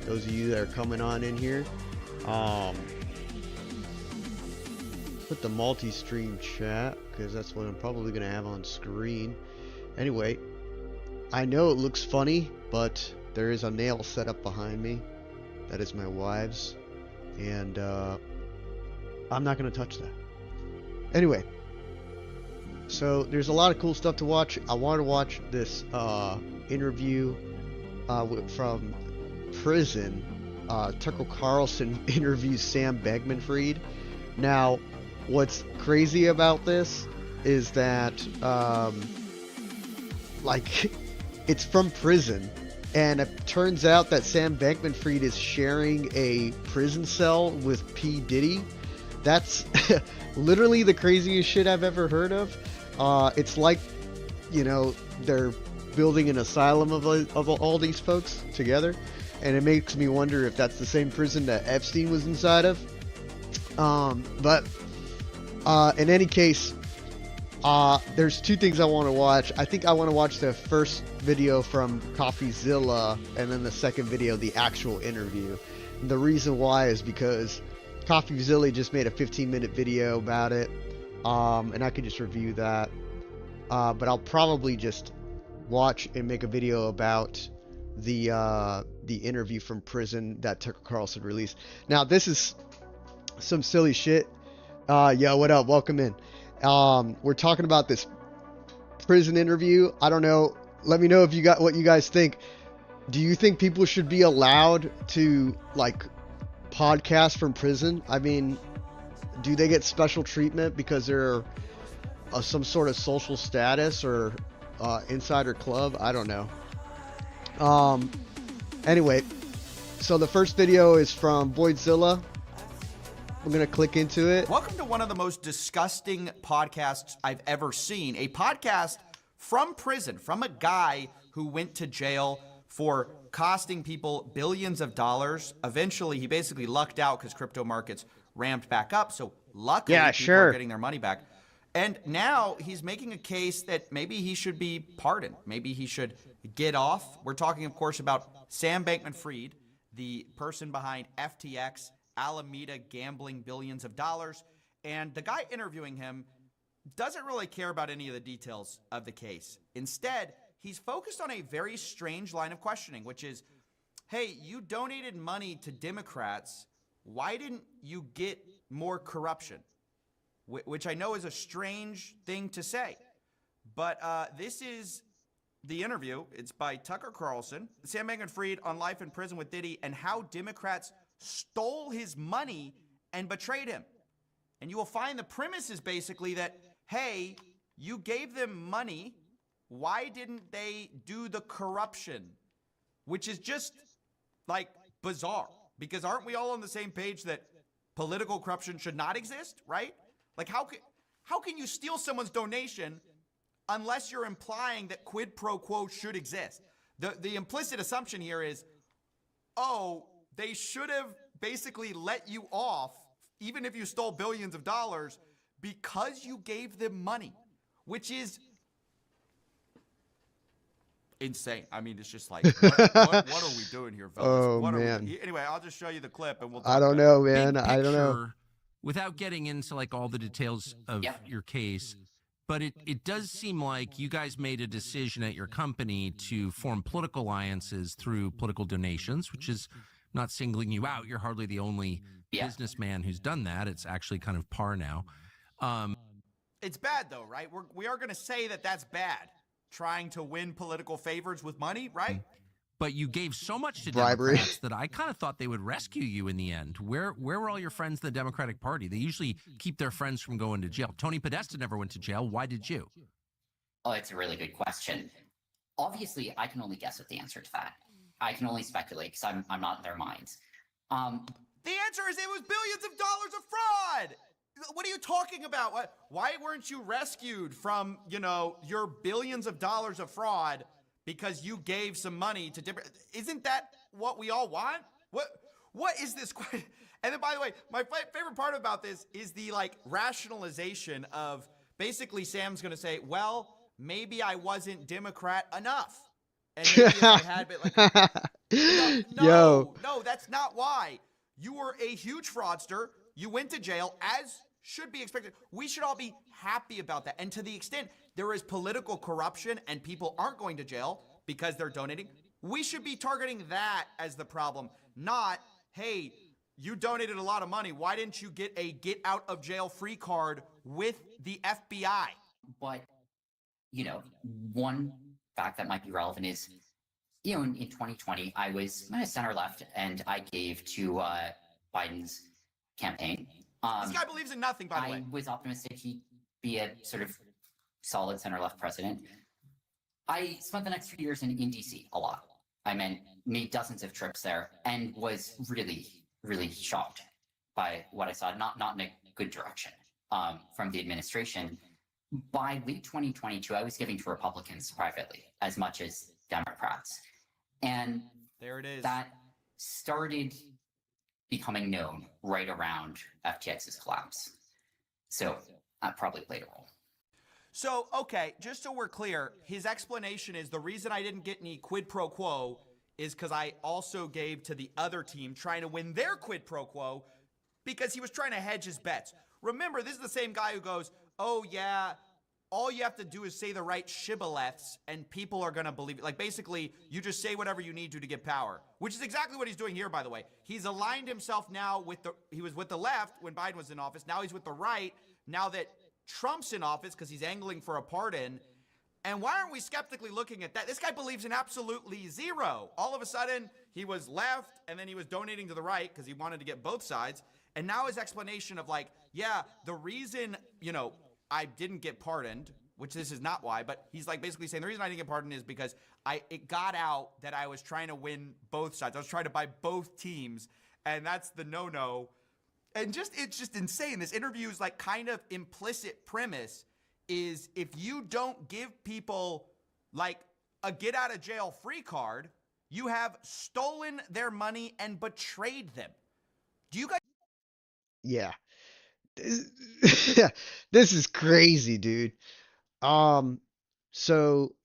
those of you that are coming on in here. Put the multi-stream chat, because that's what I'm probably going to have on screen. Anyway, I know it looks funny, but there is a nail set up behind me. That is my wife's. And I'm not going to touch that. Anyway, so there's a lot of cool stuff to watch. I want to watch this interview from prison. Tucker Carlson interviews Sam Bankman-Fried. Now, what's crazy about this is that, like, it's from prison, and it turns out that Sam Bankman-Fried is sharing a prison cell with P. Diddy. That's literally the craziest shit I've ever heard of. It's like, you know, they're building an asylum of all these folks together, and it makes me wonder if that's the same prison that Epstein was inside of. But in any case, there's two things I want to watch. I think I want to watch the first video from CoffeeZilla, and then the second video, the actual interview. And the reason why is because CoffeeZilla just made a 15-minute video about it, and I could just review that. But I'll probably just watch and make a video about the interview from prison that Tucker Carlson released. Now, this is some silly shit. Yo, what up? Welcome in. We're talking about this prison interview. I don't know. Let me know if you got what you guys think. Do you think people should be allowed to, like, podcast from prison? I mean, do they get special treatment because they're some sort of social status or insider club? I don't know. Anyway, so the first video is from Boydzilla. I'm going to click into it. Welcome to one of the most disgusting podcasts I've ever seen. A podcast from prison, from a guy who went to jail for costing people billions of dollars. Eventually, he basically lucked out because crypto markets ramped back up. So luckily, people are getting their money back. And now he's making a case that maybe he should be pardoned. Maybe he should get off. We're talking, of course, about Sam Bankman-Fried, the person behind FTX, Alameda gambling billions of dollars. And the guy interviewing him doesn't really care about any of the details of the case. Instead, he's focused on a very strange line of questioning, which is, hey, you donated money to Democrats. Why didn't you get more corruption? Which I know is a strange thing to say. But this is the interview. It's by Tucker Carlson, Sam Bankman-Fried on life in prison with Diddy, and how Democrats stole his money and betrayed him. And you will find the premise is basically that, hey, you gave them money. Why didn't they do the corruption? Which is just, like, bizarre. Because aren't we all on the same page that political corruption should not exist, right? Like, how can you steal someone's donation unless you're implying that quid pro quo should exist? The implicit assumption here is, oh, they should have basically let you off, even if you stole billions of dollars, because you gave them money, which is insane. I mean, it's just like, what are we doing here, fellas? Oh, man. Anyway, I'll just show you the clip and we'll talk I don't know, man. Big I don't know. picture, without getting into like all the details of your case, but it does seem like you guys made a decision at your company to form political alliances through political donations, which is not singling you out. You're hardly the only businessman who's done that. It's actually kind of par now. It's bad though, right? We are going to say that that's bad, trying to win political favors with money, right? But you gave so much to Bribery. Democrats that I kind of thought they would rescue you in the end. Where were all your friends in the Democratic Party? They usually keep their friends from going to jail. Tony Podesta never went to jail. Why did you? Oh, it's a really good question. Obviously, I can only guess at the answer to that. I can only speculate because I'm not in their minds. The answer is it was billions of dollars of fraud. What are you talking about? Why weren't you rescued from, your billions of dollars of fraud because you gave some money to different? Isn't that what we all want? What is this? And then, by the way, my favorite part about this is the rationalization of basically Sam's going to say, well, maybe I wasn't Democrat enough. And maybe if I had been No, Yo, no, that's not why. You were a huge fraudster. You went to jail, as should be expected. We should all be happy about that. And to the extent there is political corruption and people aren't going to jail because they're donating, we should be targeting that as the problem, not, hey, you donated a lot of money. Why didn't you get a get out of jail free card with the FBI? But, one fact that might be relevant is, in 2020, I was center left and I gave to Biden's campaign. This guy believes in nothing, by the way. I was optimistic he'd be a sort of solid center left president. I spent the next few years in DC a lot. I made dozens of trips there and was really, really shocked by what I saw, not in a good direction from the administration. By late 2022, I was giving to Republicans privately as much as Democrats. And there it is. That started becoming known right around FTX's collapse. So that probably played a role. So, okay, just so we're clear, his explanation is the reason I didn't get any quid pro quo is because I also gave to the other team trying to win their quid pro quo because he was trying to hedge his bets. Remember, this is the same guy who goes, oh yeah, all you have to do is say the right shibboleths and people are going to believe it. Like basically, you just say whatever you need to get power, which is exactly what he's doing here, by the way. He's aligned himself now he was with the left when Biden was in office. Now he's with the right now that Trump's in office because he's angling for a pardon. And why aren't we skeptically looking at that? This guy believes in absolutely zero. All of a sudden, he was left and then he was donating to the right because he wanted to get both sides. And now his explanation of like, yeah, the reason, I didn't get pardoned, which this is not why, but he's like basically saying the reason I didn't get pardoned is because it got out that I was trying to win both sides. I was trying to buy both teams, and that's the no-no. And it's just insane. This interview's like kind of implicit premise is if you don't give people like a get out of jail free card, you have stolen their money and betrayed them. Do you guys? yeah. This is crazy, dude. So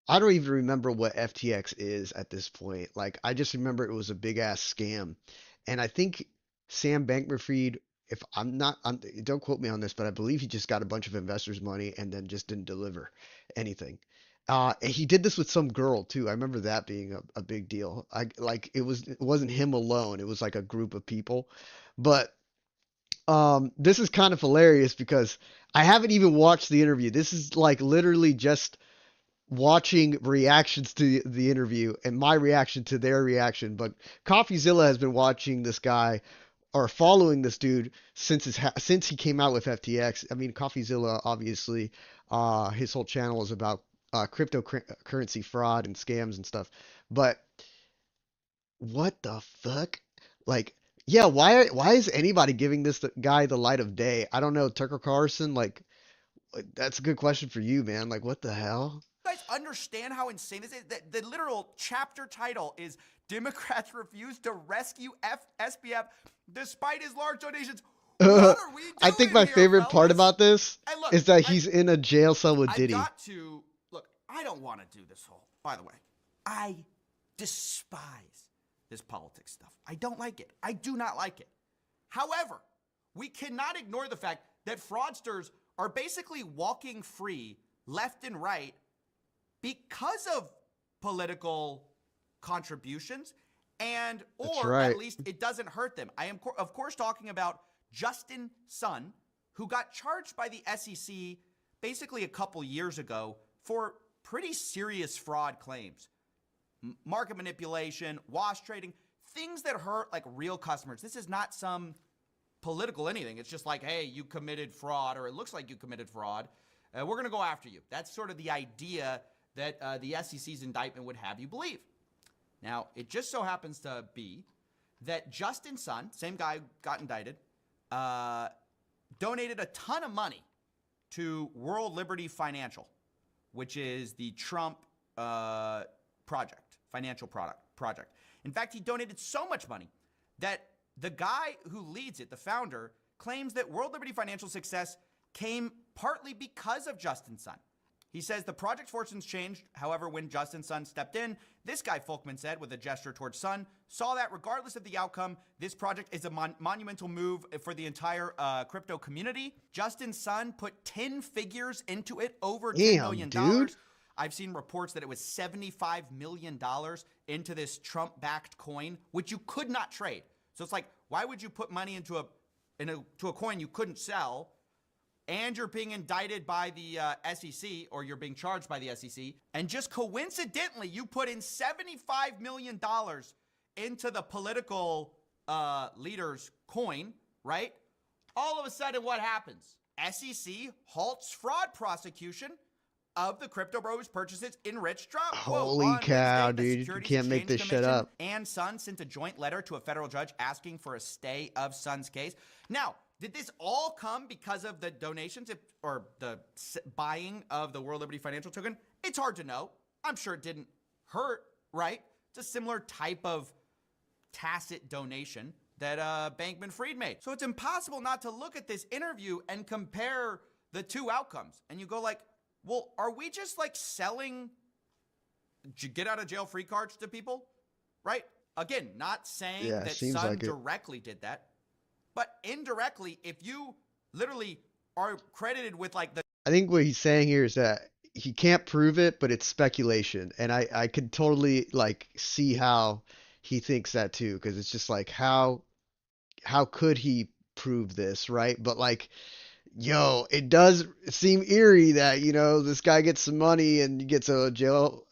I don't even remember what FTX is at this point. Like, I just remember it was a big ass scam. And I think Sam Bankman-Fried, if don't quote me on this, but I believe he just got a bunch of investors' money and then just didn't deliver anything. And he did this with some girl too. I remember that being a big deal. It wasn't him alone. It was like a group of people. But this is kind of hilarious because I haven't even watched the interview. This is like literally just watching reactions to the interview and my reaction to their reaction. But CoffeeZilla has been watching this guy or following this dude since he came out with FTX. I mean, CoffeeZilla obviously, his whole channel is about cryptocurrency fraud and scams and stuff. But what the fuck? Like, yeah, why is anybody giving this guy the light of day? I don't know, Tucker Carlson, like that's a good question for you, man. Like, what the hell? You guys understand how insane this is? The literal chapter title is Democrats Refuse to Rescue SBF Despite His Large Donations. What are we doing I think my here, favorite fellas? part about this And look, is that he's in a jail cell with Diddy. I don't want to do this whole, by the way, I despise this politics stuff. I don't like it. I do not like it. However, we cannot ignore the fact that fraudsters are basically walking free left and right because of political contributions or right. at least it doesn't hurt them. I am, of course, talking about Justin Sun, who got charged by the SEC basically a couple years ago for pretty serious fraud claims. Market manipulation, wash trading, things that hurt like real customers. This is not some political anything. It's just like, hey, you committed fraud, or it looks like you committed fraud. We're going to go after you. That's sort of the idea that the SEC's indictment would have you believe. Now, it just so happens to be that Justin Sun, same guy who got indicted, donated a ton of money to World Liberty Financial, which is the Trump financial project. In fact, he donated so much money that the guy who leads it, the founder, claims that World Liberty Financial success came partly because of Justin Sun. He says the project's fortunes changed. However, when Justin Sun stepped in, this guy, Folkman said, with a gesture towards Sun, saw that regardless of the outcome, this project is a monumental move for the entire crypto community. Justin Sun put 10 figures into it, over $10 million. Dude. I've seen reports that it was $75 million into this Trump-backed coin, which you could not trade. So it's like, why would you put money into a coin you couldn't sell? And you're being indicted by the SEC, or you're being charged by the SEC, and just coincidentally, you put in $75 million into the political leader's coin, right? All of a sudden, what happens? SEC halts fraud prosecution of the crypto bros purchases enriched Trump. Holy cow, dude. You can't make this shit up. And Sun sent a joint letter to a federal judge asking for a stay of Sun's case. Now, did this all come because of the donations or the buying of the World Liberty Financial Token? It's hard to know. I'm sure it didn't hurt, right? It's a similar type of tacit donation that Bankman-Fried made. So it's impossible not to look at this interview and compare the two outcomes. And you go like, well, are we just like selling get out of jail free cards to people, right? Again, not saying that Sun like directly did that. But indirectly, if you literally are credited with like the... I think what he's saying here is that he can't prove it, but it's speculation. And I could totally like see how he thinks that too. Because it's just like, how could he prove this, right? But like, yo, it does seem eerie that, you know, this guy gets some money and gets a jail,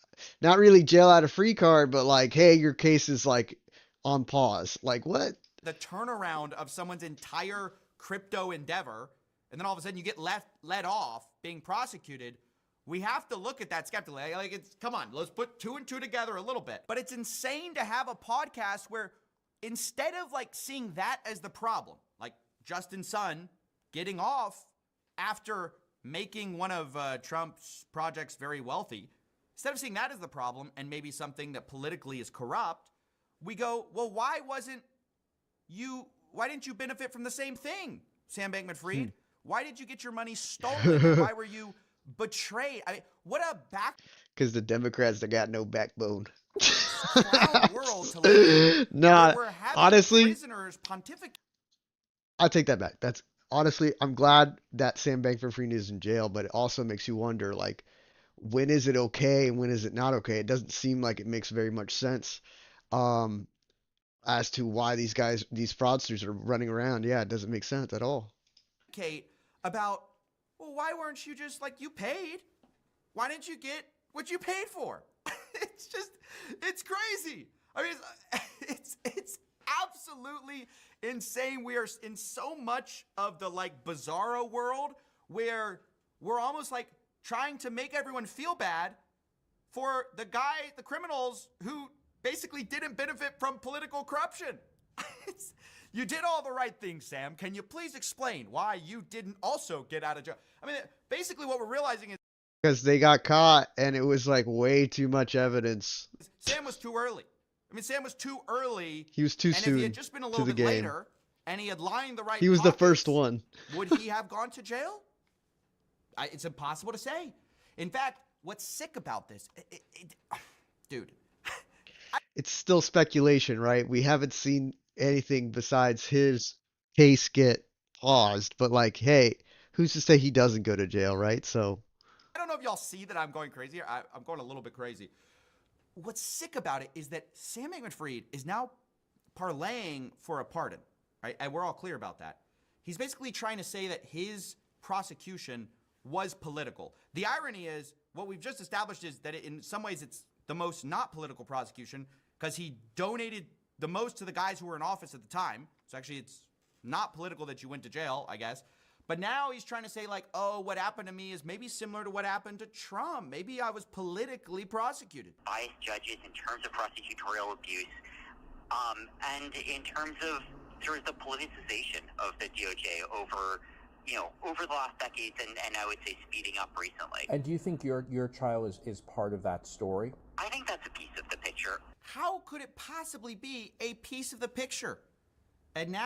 not really jail out of free card, but like, hey, your case is like on pause. Like what? The turnaround of someone's entire crypto endeavor, and then all of a sudden you get let off being prosecuted. We have to look at that skeptically. Like, it's, come on, let's put two and two together a little bit. But it's insane to have a podcast where instead of like seeing that as the problem, like Justin Sun getting off after making one of Trump's projects very wealthy, instead of seeing that as the problem and maybe something that politically is corrupt, we go, well, why didn't you benefit from the same thing, Sam Bankman-Fried? Why did you get your money stolen? Why were you betrayed? I mean, what a back... Because the Democrats, they got no backbone. Clown world to live in. Nah, We're having honestly, prisoners pontificate. I take that back. That's honestly, I'm glad that Sam Bankman-Fried is in jail, but it also makes you wonder, like, when is it okay and when is it not okay? It doesn't seem like it makes very much sense. As to why these fraudsters are running around. Yeah, it doesn't make sense at all. Kate, about, well, why weren't you just like, you paid? Why didn't you get what you paid for? It's crazy. I mean, it's absolutely insane. We are in so much of the like bizarro world where we're almost like trying to make everyone feel bad for the criminals who basically didn't benefit from political corruption. You did all the right things, Sam. Can you please explain why you didn't also get out of jail? I mean, basically what we're realizing is... Because they got caught and it was like way too much evidence. Sam was too early. I mean, Sam was too early. He was too soon. And if he had just been a little bit later and he had lined the right He was the first one. Would he have gone to jail? It's impossible to say. In fact, what's sick about this, dude... It's still speculation, right? We haven't seen anything besides his case get paused, but like, hey, who's to say he doesn't go to jail, right? So I don't know if y'all see that I'm going crazy. I'm going a little bit crazy. What's sick about it is that Sam Bankman-Fried is now parlaying for a pardon, right? And we're all clear about that. He's basically trying to say that his prosecution was political. The irony is, what we've just established is that in some ways it's the most not political prosecution because he donated the most to the guys who were in office at the time. So actually it's not political that you went to jail, I guess. But now he's trying to say like, oh, what happened to me is maybe similar to what happened to Trump. Maybe I was politically prosecuted. Biased judges in terms of prosecutorial abuse, and in terms of sort of the politicization of the DOJ over the last decades, and I would say speeding up recently. And do you think your trial is part of that story? I think that's a piece of the picture. How could it possibly be a piece of the picture? And now...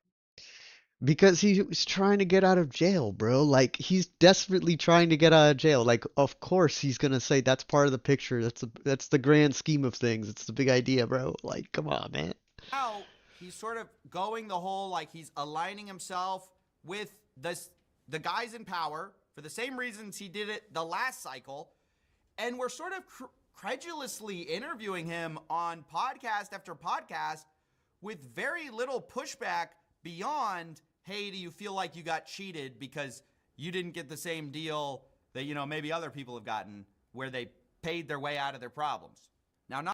Because he was trying to get out of jail, bro. Like he's desperately trying to get out of jail. Like of course he's gonna say that's part of the picture. That's the grand scheme of things. It's the big idea, bro. Like come on, man. Now he's sort of going the whole like he's aligning himself with the guys in power for the same reasons he did it the last cycle, and we're sort of credulously interviewing him on podcast after podcast with very little pushback beyond, hey, do you feel like you got cheated because you didn't get the same deal that, maybe other people have gotten where they paid their way out of their problems? Now,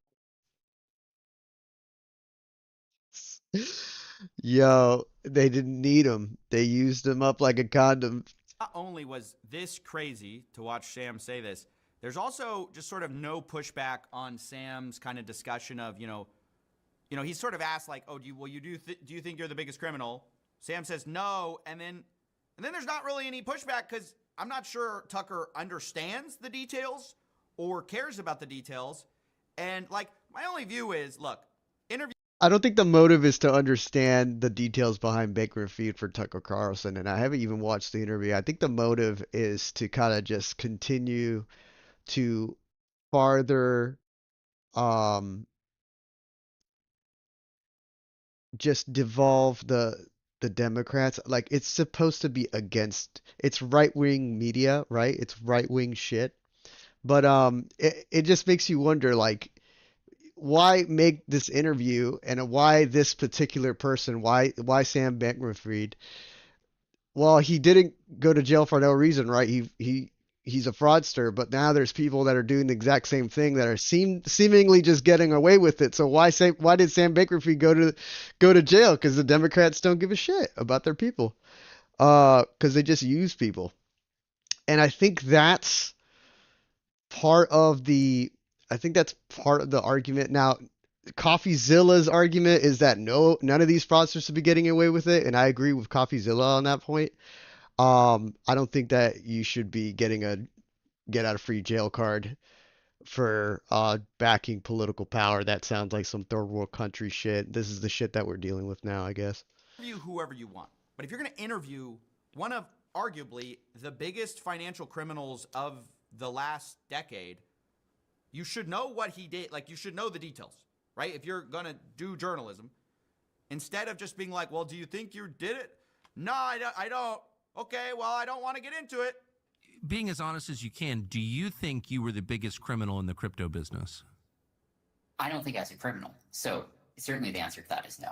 Yo, they didn't need him. They used him up like a condom. not only was this crazy to watch Sam say this, there's also just sort of no pushback on Sam's kind of discussion of, he's sort of asked like, oh, do you think you're the biggest criminal? Sam says no, and then there's not really any pushback because I'm not sure Tucker understands the details or cares about the details. And like my only view is, look, interview. I don't think the motive is to understand the details behind Baker Feed for Tucker Carlson, and I haven't even watched the interview. I think the motive is to kind of just continue to farther um just devolve the Democrats. Like it's supposed to be against it's right-wing media, right? It's right-wing shit. But it just makes you wonder like why make this interview and why this particular person? Why Sam Bankman-Fried? Well, he didn't go to jail for no reason, right? He's a fraudster, but now there's people that are doing the exact same thing that are seemingly just getting away with it. So why did Sam Bankman-Fried go to jail? Because the Democrats don't give a shit about their people. Because they just use people. And part of the I think that's part of the argument. Now, CoffeeZilla's argument is that none of these fraudsters should be getting away with it, and I agree with CoffeeZilla on that point. I don't think that you should be getting a get out of free jail card for backing political power. That sounds like some third world country shit. This is the shit that we're dealing with now, I guess. Interview whoever you want, but if you're going to interview one of arguably the biggest financial criminals of the last decade, you should know what he did. Like, you should know the details, right? If you're going to do journalism, instead of just being like, well, do you think you did it? No, I don't. Okay, well, I don't want to get into it. Being as honest as you can, do you think you were the biggest criminal in the crypto business? I don't think as a criminal. So certainly the answer to that is no.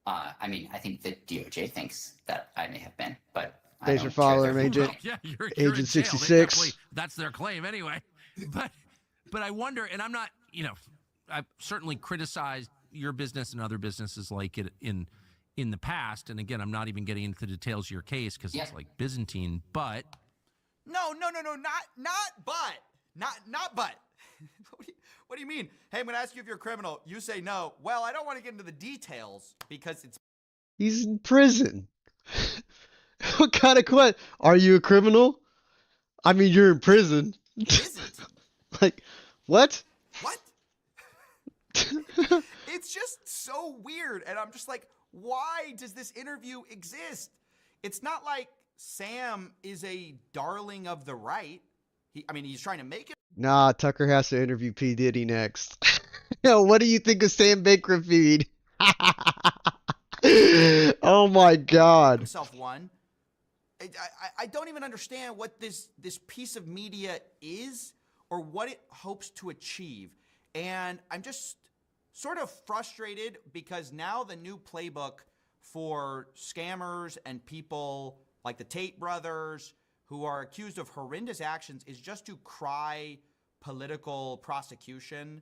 I mean, I think the DOJ thinks that I may have been, but Thanks for following, Agent. Yeah, you're Agent 66. That's their claim anyway. But I wonder, and I'm not, I've certainly criticized your business and other businesses like it in the past. And again, I'm not even getting into the details of your case because it's like Byzantine, but. No, not but. What do you mean? Hey, I'm going to ask you if you're a criminal. You say no. Well, I don't want to get into the details because it's. He's in prison. What kind of question? Are you a criminal? I mean, you're in prison. Byzantine. Like, what? What? It's just so weird. And I'm just like, why does this interview exist? It's not like Sam is a darling of the right. He's trying to make it. Nah, Tucker has to interview P. Diddy next. Yo, what do you think of Sam Bankman-Fried? Oh my God. Himself one. I don't even understand what this piece of media is or what it hopes to achieve. And I'm just sort of frustrated because now the new playbook for scammers and people like the Tate brothers who are accused of horrendous actions is just to cry political prosecution,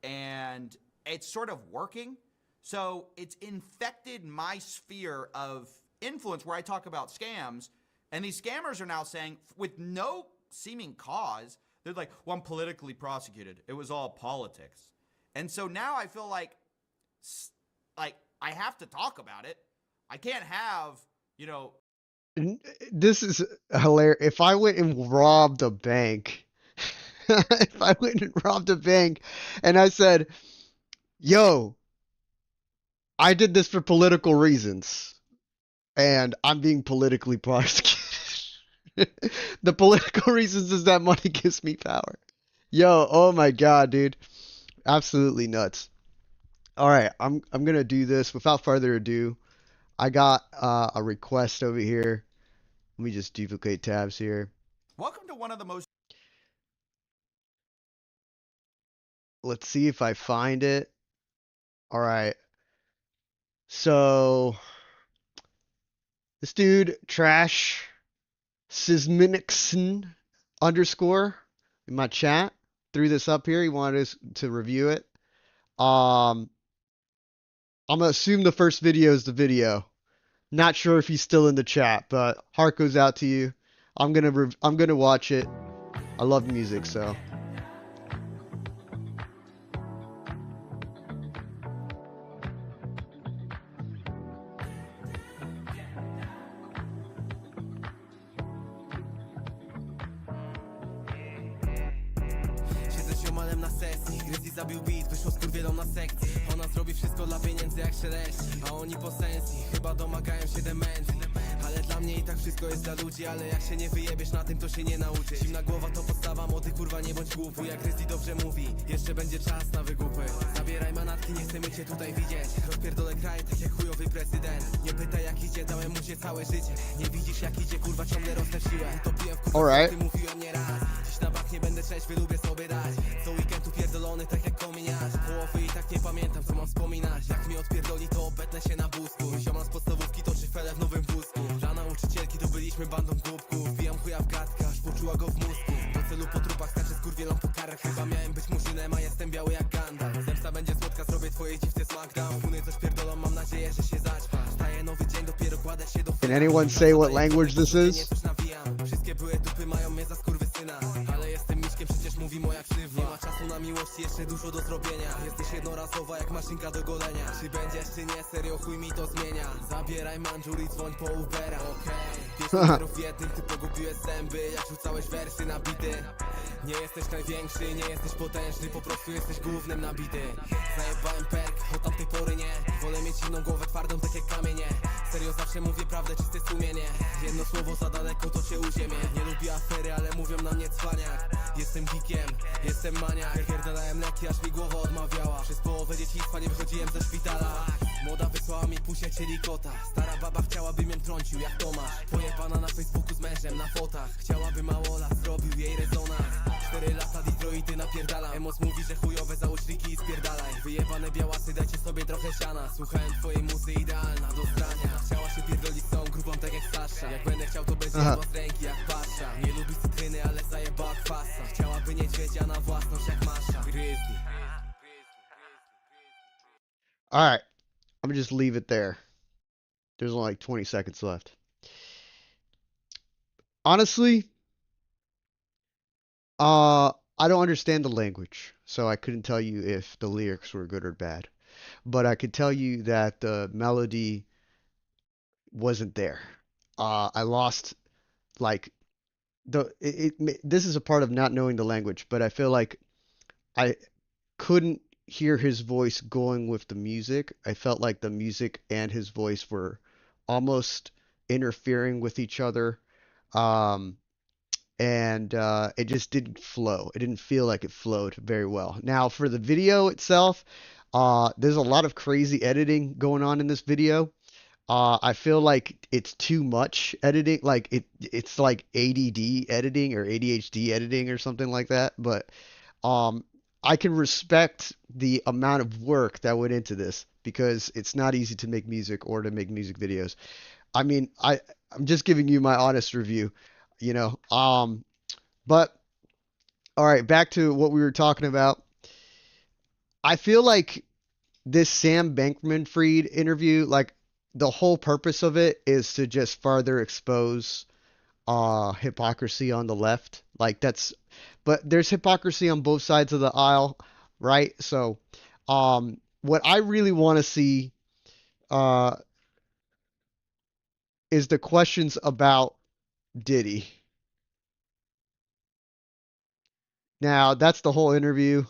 and it's sort of working. So it's infected my sphere of influence where I talk about scams, and these scammers are now saying, with no seeming cause, they're like, well, I'm politically prosecuted. It was all politics. And so now I feel like I have to talk about it. I can't have, This is hilarious. If I went and robbed a bank, if I went and robbed a bank and I said, yo, I did this for political reasons, and I'm being politically prosecuted. The political reasons is that money gives me power. Yo, oh my God, dude. Absolutely nuts. All right, I'm gonna do this without further ado. I got a request over here. Let me just duplicate tabs here. Welcome to one of the most. Let's see if I find it. All right. So this dude, Trash Sisminixon underscore in my chat threw this up here. He wanted us to review it. Um, I'm gonna assume the first video is the video. Not sure if he's still in the chat, but heart goes out to you. I'm gonna watch it. I love music, so. Siedzę z ziomalem na sesji, Gryzli zabił beat, wyszło skurwielą na sekcji. Ona zrobi wszystko dla pieniędzy jak szeleści, a oni po sensji chyba domagają się demencji. Ale dla mnie i tak wszystko jest dla ludzi, ale jak się nie wyjebiesz na tym, to się nie nauczysz. Zimna głowa to podstawa, młody kurwa nie bądź głupi. Jak Gryzli dobrze mówi, jeszcze będzie czas na wygupy. Zabieraj manatki, nie chcemy cię tutaj widzieć. Rozpierdolę kraj tak jak chujowy prezydent. Nie pytaj jak idzie, dałem mu się całe życie. Nie widzisz jak idzie, kurwa ciągle rosnę w siłę. Utopiłem w kurwa, Alright. ty mówiłem nie raz. Dziś na bak nie będę trzeźwy, lubię sobie dać. Co weekend tu pierdolony tak jak kominiarz. Połowy i tak nie pamiętam co mam wspominać. Jak mi odpierdoli to obetnę się na buzku. Ziomal z podstawówki toczy felę w nowym wózku. Dla nauczycielki to byliśmy bandą głupków. Wbijam chuja w gadkę, aż poczuła go w mózgu. Do celu po trupach skaczę z kurwielą po karach. Chyba miałem być murzynem, a jestem biały jak Gandalf. Zemsta będzie słodka, zrobię twojej dziwce smackdown. Puny coś pierdolą, mam nadzieję, że się zaćpasz. Staje nowy dzień, dopiero kładę się do Can anyone say what language this is? Coś nawijam. Wszystkie były dupy mają mnie za skurwysyna. Ale jestem miśkiem, przecież mówi moja krzywda. Nie ma czasu na miłość, jeszcze dużo do zrobienia. Jesteś jednorazowa jak maszynka do golenia. Czy będziesz, czy nie, serio chuj mi to zmienia. Zabieraj mandżur i dzwoń po Ubera, okej. Pięć numerów w jednym, ty pogubiłeś zęby. Jak rzucałeś wersy na bity. Nie jesteś największy, nie jesteś potężny. Po prostu jesteś głównym na bity. Zajebałem perk, od tamtej pory nie. Wolę mieć inną głowę twardą, tak jak kamienie. Serio zawsze mówię prawdę, czyste sumienie. Jedno słowo za daleko, to cię uziemię. Nie lubię afery, ale mówią na mnie cwaniak. Jestem geekiem, jestem maniak. Pierdolałem leki, aż mi głowa odmawiała. Przez połowę dzieciństwa nie wychodziłem ze szpitala. Młoda wysłała mi pusię cieli kota. Stara baba chciałabym ją trącił jak Tomasz. Pojebana na Facebooku z mężem na fotach. Chciałaby małola, zrobił jej rezonans. 4 lata Detroity napierdala. Emos mówi, że chujowe załóż liki i spierdalaj. Wyjebane białasy, dajcie sobie trochę siana. Słuchałem twojej muzy, idealna do zgrania. Chciała się pierdolić z całą grupą tak jak Sasha. Jak będę chciał to będzie jadła z ręki jak pasza. Nie lubi cytryny, ale zajebała kwasa. Chciałaby niedźwiedzia na własność jak Masza. Grizzly. All right. I'm gonna just leave it there. There's only like 20 seconds left. Honestly, I don't understand the language, so I couldn't tell you if the lyrics were good or bad. But I could tell you that the melody wasn't there. I lost like this is a part of not knowing the language, but I feel like I couldn't hear his voice going with the music. I felt like the music and his voice were almost interfering with each other. Um, and it just didn't flow. It didn't feel like it flowed very well. Now, for the video itself, there's a lot of crazy editing going on in this video. I feel like it's too much editing. Like it's like ADD editing or ADHD editing or something like that. But um, I can respect the amount of work that went into this because it's not easy to make music or to make music videos. I mean, I'm just giving you my honest review, you know. But all right, back to what we were talking about. I feel like this Sam Bankman-Fried interview, like the whole purpose of it is to just further expose hypocrisy on the left. Like that's but there's hypocrisy on both sides of the aisle, right? So what I really want to see uh is the questions about Diddy. Now, that's the whole interview.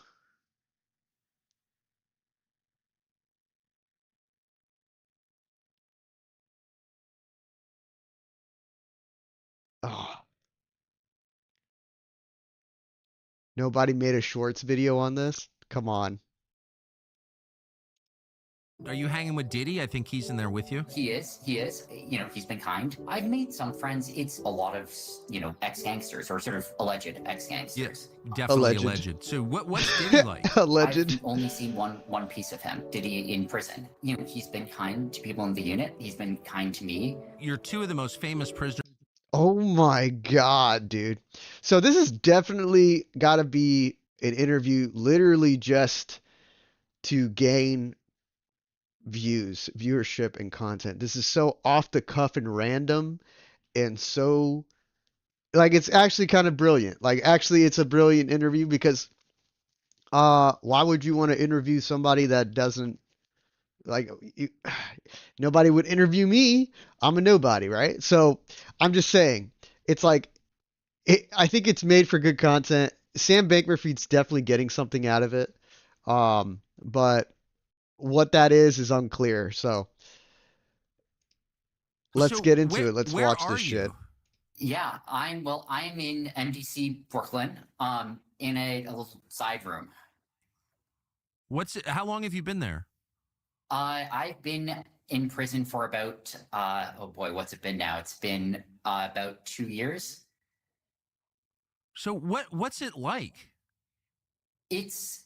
Oh, nobody made a shorts video on this? Come on. Are you hanging with Diddy? I think he's in there with you. He is. He is. You know, he's been kind. I've made some friends. It's a lot of, you know, ex-gangsters or sort of alleged Yeah, ex-gangsters. definitely Alleged. alleged. So what's Diddy like? Alleged. I've only seen one piece of him. Did he in prison? You know, he's been kind to people in the unit. He's been kind to me. You're two of the most famous prisoners. Oh my God, dude. So this has definitely got to be an interview literally just to gain views, viewership, and content. This is so off the cuff and random and so like it's actually kind of brilliant. Like actually it's a brilliant interview because why would you want to interview somebody that doesn't like you, nobody would interview me. I'm a nobody, right? So I'm just saying it's like I think it's made for good content. Sam Bankman-Fried's definitely getting something out of it. But what that is unclear. So let's So get into it. Let's where watch are this shit. you? Yeah, I'm in MDC Brooklyn, in a little side room. How long have you been there? I've been in prison for about oh boy, what's it been now? It's been about 2 years. So what's it like? It's,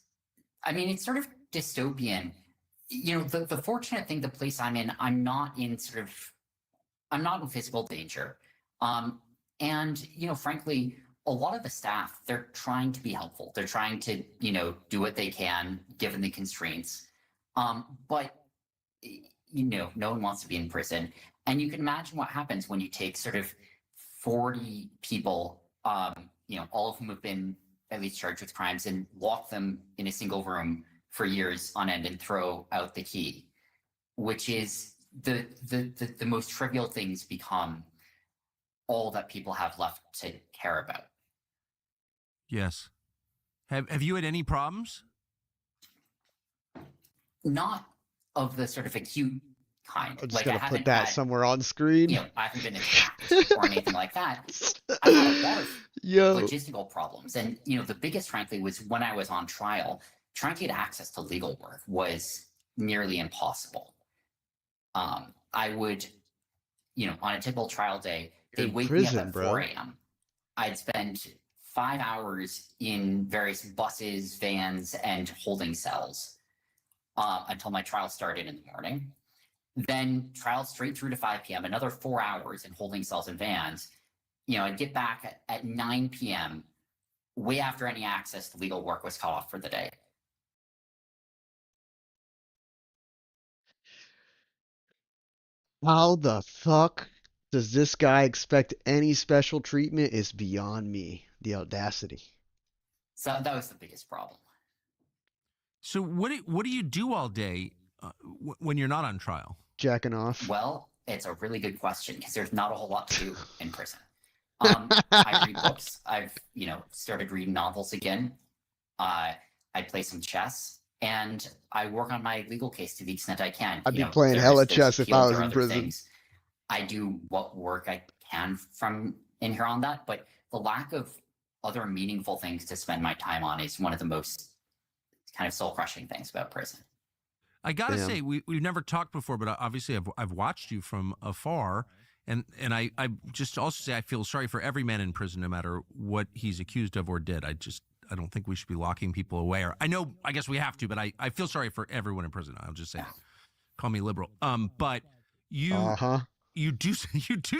I mean, it's sort of dystopian. You know, the fortunate thing, the place I'm in, I'm not in physical danger. And, you know, frankly, a lot of the staff, they're trying to be helpful. They're trying to, you know, do what they can given the constraints. But, you know, no one wants to be in prison. And you can imagine what happens when you take sort of 40 people, you know, all of whom have been at least charged with crimes and lock them in a single room for years on end and throw out the key, which is the most trivial things become all that people have left to care about. Yes. Have you had any problems? Not of the sort of acute kind. I'm just Like I gonna put haven't that had, somewhere on screen. you know, I haven't been attacked or anything like that. I've had a lot of Yo. logistical problems. And, you know, the biggest, frankly, was when I was on trial, trying to get access to legal work was nearly impossible. I would, you know, on a typical trial day, You're they'd in wake me prison, up at bro. 4 a.m. I'd spend 5 hours in various buses, vans, and holding cells until my trial started in the morning. Then trial straight through to 5 p.m., another 4 hours in holding cells and vans. You know, I'd get back at 9 p.m., way after any access to legal work was cut off for the day. How the fuck does this guy expect any special treatment is beyond me. The audacity. So that was the biggest problem. So what do you do all day when you're not on trial? Jacking off. Well, it's a really good question because there's not a whole lot to do in prison. I read books. I've, you know, started reading novels again. I play some chess, and I work on my legal case to the extent I can. I'd You be know, playing there's hella chess if I appeals, was there are in other prison. things. I do what work I can from in here on that, but the lack of other meaningful things to spend my time on is one of the most kind of soul-crushing things about prison. I gotta Damn. say, we've never talked before, but obviously I've watched you from afar, and I just also say I feel sorry for every man in prison, no matter what he's accused of or did. I don't think we should be locking people away. Or I guess we have to, but I feel sorry for everyone in prison. I'll just say that. Call me liberal. But you you do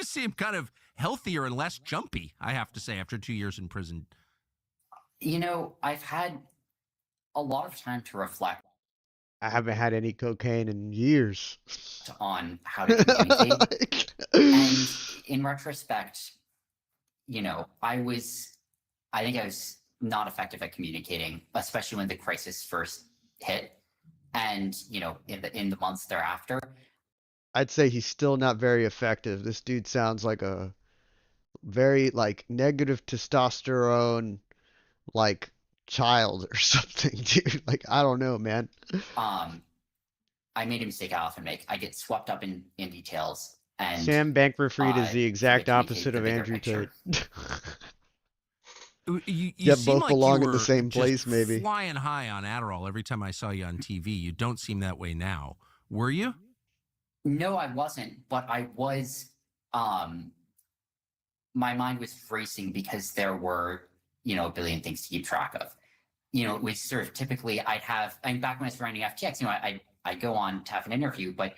seem kind of healthier and less jumpy, I have to say, after 2 years in prison. You know, I've had a lot of time to reflect I haven't had any cocaine in years. on how to communicate. And in retrospect, you know, I think I was not effective at communicating, especially when the crisis first hit, and you know, in the months thereafter. I'd say he's still not very effective. This dude sounds like a very like negative testosterone like child or something, dude. Like I don't know, man. I made a mistake I often make. I get swept up in details And Sam Bankman-Fried is the exact to opposite of communicate the Andrew bigger Tate. You Yet seem both like you belong in the were same just place, maybe. flying high on Adderall every time I saw you on TV. You don't seem that way now. Were you? No, I wasn't, but I was. My mind was racing because there were, a billion things to keep track of. We sort of typically back when I was running FTX, I go on to have an interview, but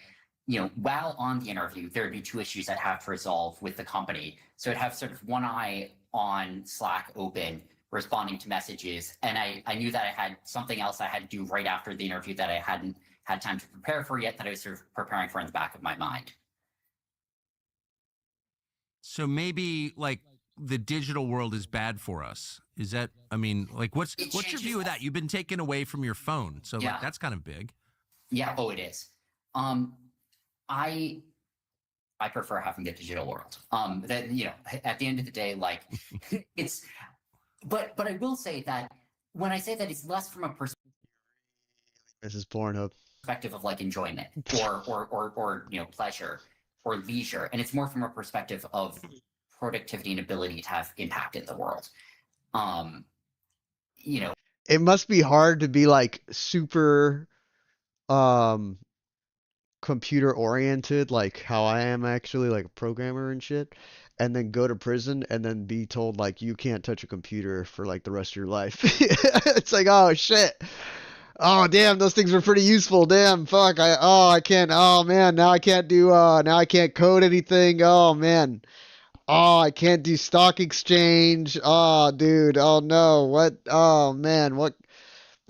while on the interview, there would be two issues I'd have to resolve with the company. So I'd have sort of one eye on Slack open, responding to messages, and I knew that I had something else I had to do right after the interview that I hadn't had time to prepare for yet, that I was sort of preparing for in the back of my mind. So maybe like the digital world is bad for us. Is that, what's your view of that? You've been taken away from your phone. So Yeah. like, that's kind of big. Yeah. Oh, it is. I prefer having the digital world. That at the end of the day, like it's. But I will say that when I say that, it's less from a Mrs. Pornhub. perspective of like enjoyment or pleasure or leisure, and it's more from a perspective of productivity and ability to have impact in the world. It must be hard to be like super um computer oriented, like how I am actually, like a programmer and shit, and then go to prison and then be told like you can't touch a computer for like the rest of your life. It's like, oh shit. Oh damn, those things were pretty useful. Damn, fuck. I can't. Oh man, now I can't do. Now I can't code anything. Oh man. Oh, I can't do stock exchange. Oh, dude. Oh no. What? Oh man. What?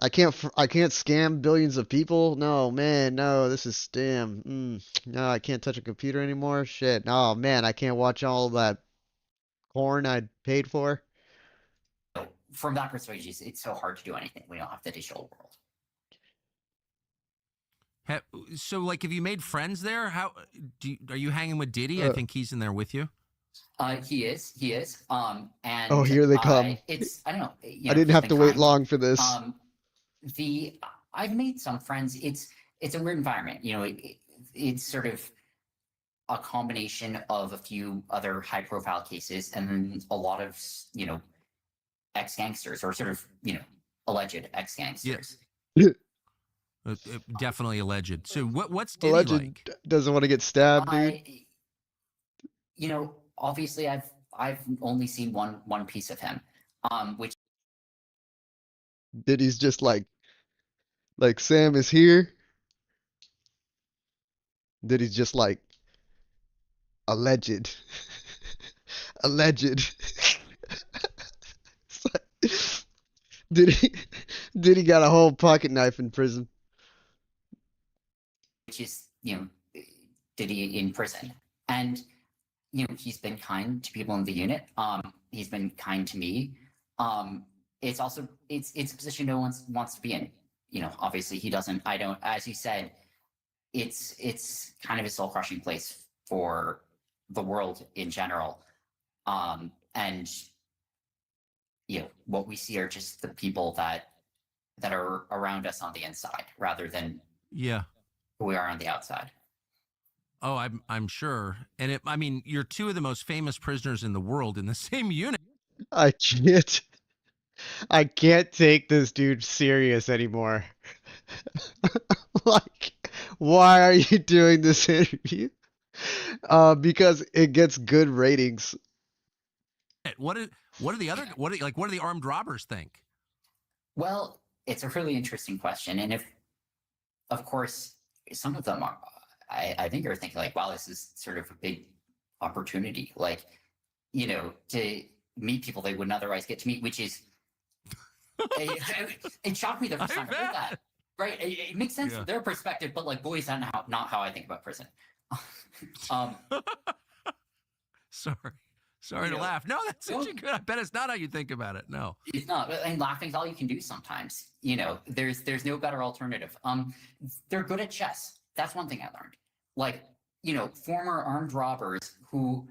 I can't scam billions of people. No, man. No, this is damn. No, I can't touch a computer anymore. Shit. Oh man, I can't watch all that porn I paid for. From that perspective, it's so hard to do anything. We don't have the digital world. So, like, have you made friends there? Are you hanging with Diddy? I think he's in there with you. He is. And Oh, here they come. I don't know. I didn't have to wait long for this. I've made some friends. It's a weird environment. It's sort of a combination of a few other high profile cases and then a lot of ex-gangsters or sort of alleged ex-gangsters. Yeah. Definitely alleged. So what's Diddy Alleged like? Doesn't want to get stabbed, dude. Obviously I've only seen one piece of him, which Diddy's just like Sam is here. Diddy's just like alleged, alleged. It's like, Diddy got a whole pocket knife in prison. is Diddy in prison, and he's been kind to people in the unit. He's been kind to me. It's also it's a position no one wants to be in. Obviously he doesn't. I don't. As you said, it's kind of a soul crushing place for the world in general. And what we see are just the people that are around us on the inside rather than who we are on the outside. Oh, I'm sure. And you're two of the most famous prisoners in the world in the same unit. I can't take this dude serious anymore. Like, why are you doing this interview? Because it gets good ratings. What do the armed robbers think? Well, it's a really interesting question, and of course, some of them are. I think are thinking like, wow, this is sort of a big opportunity, like, to meet people they wouldn't otherwise get to meet, which is, it shocked me the first time I heard that. Right, it makes sense from their perspective, but like, boy, is that not how I think about prison. Sorry to laugh. No, that's such a good. I bet it's not how you think about it. No, it's not. And laughing's all you can do sometimes. There's no better alternative. They're good at chess. That's one thing I learned. Like, former armed robbers who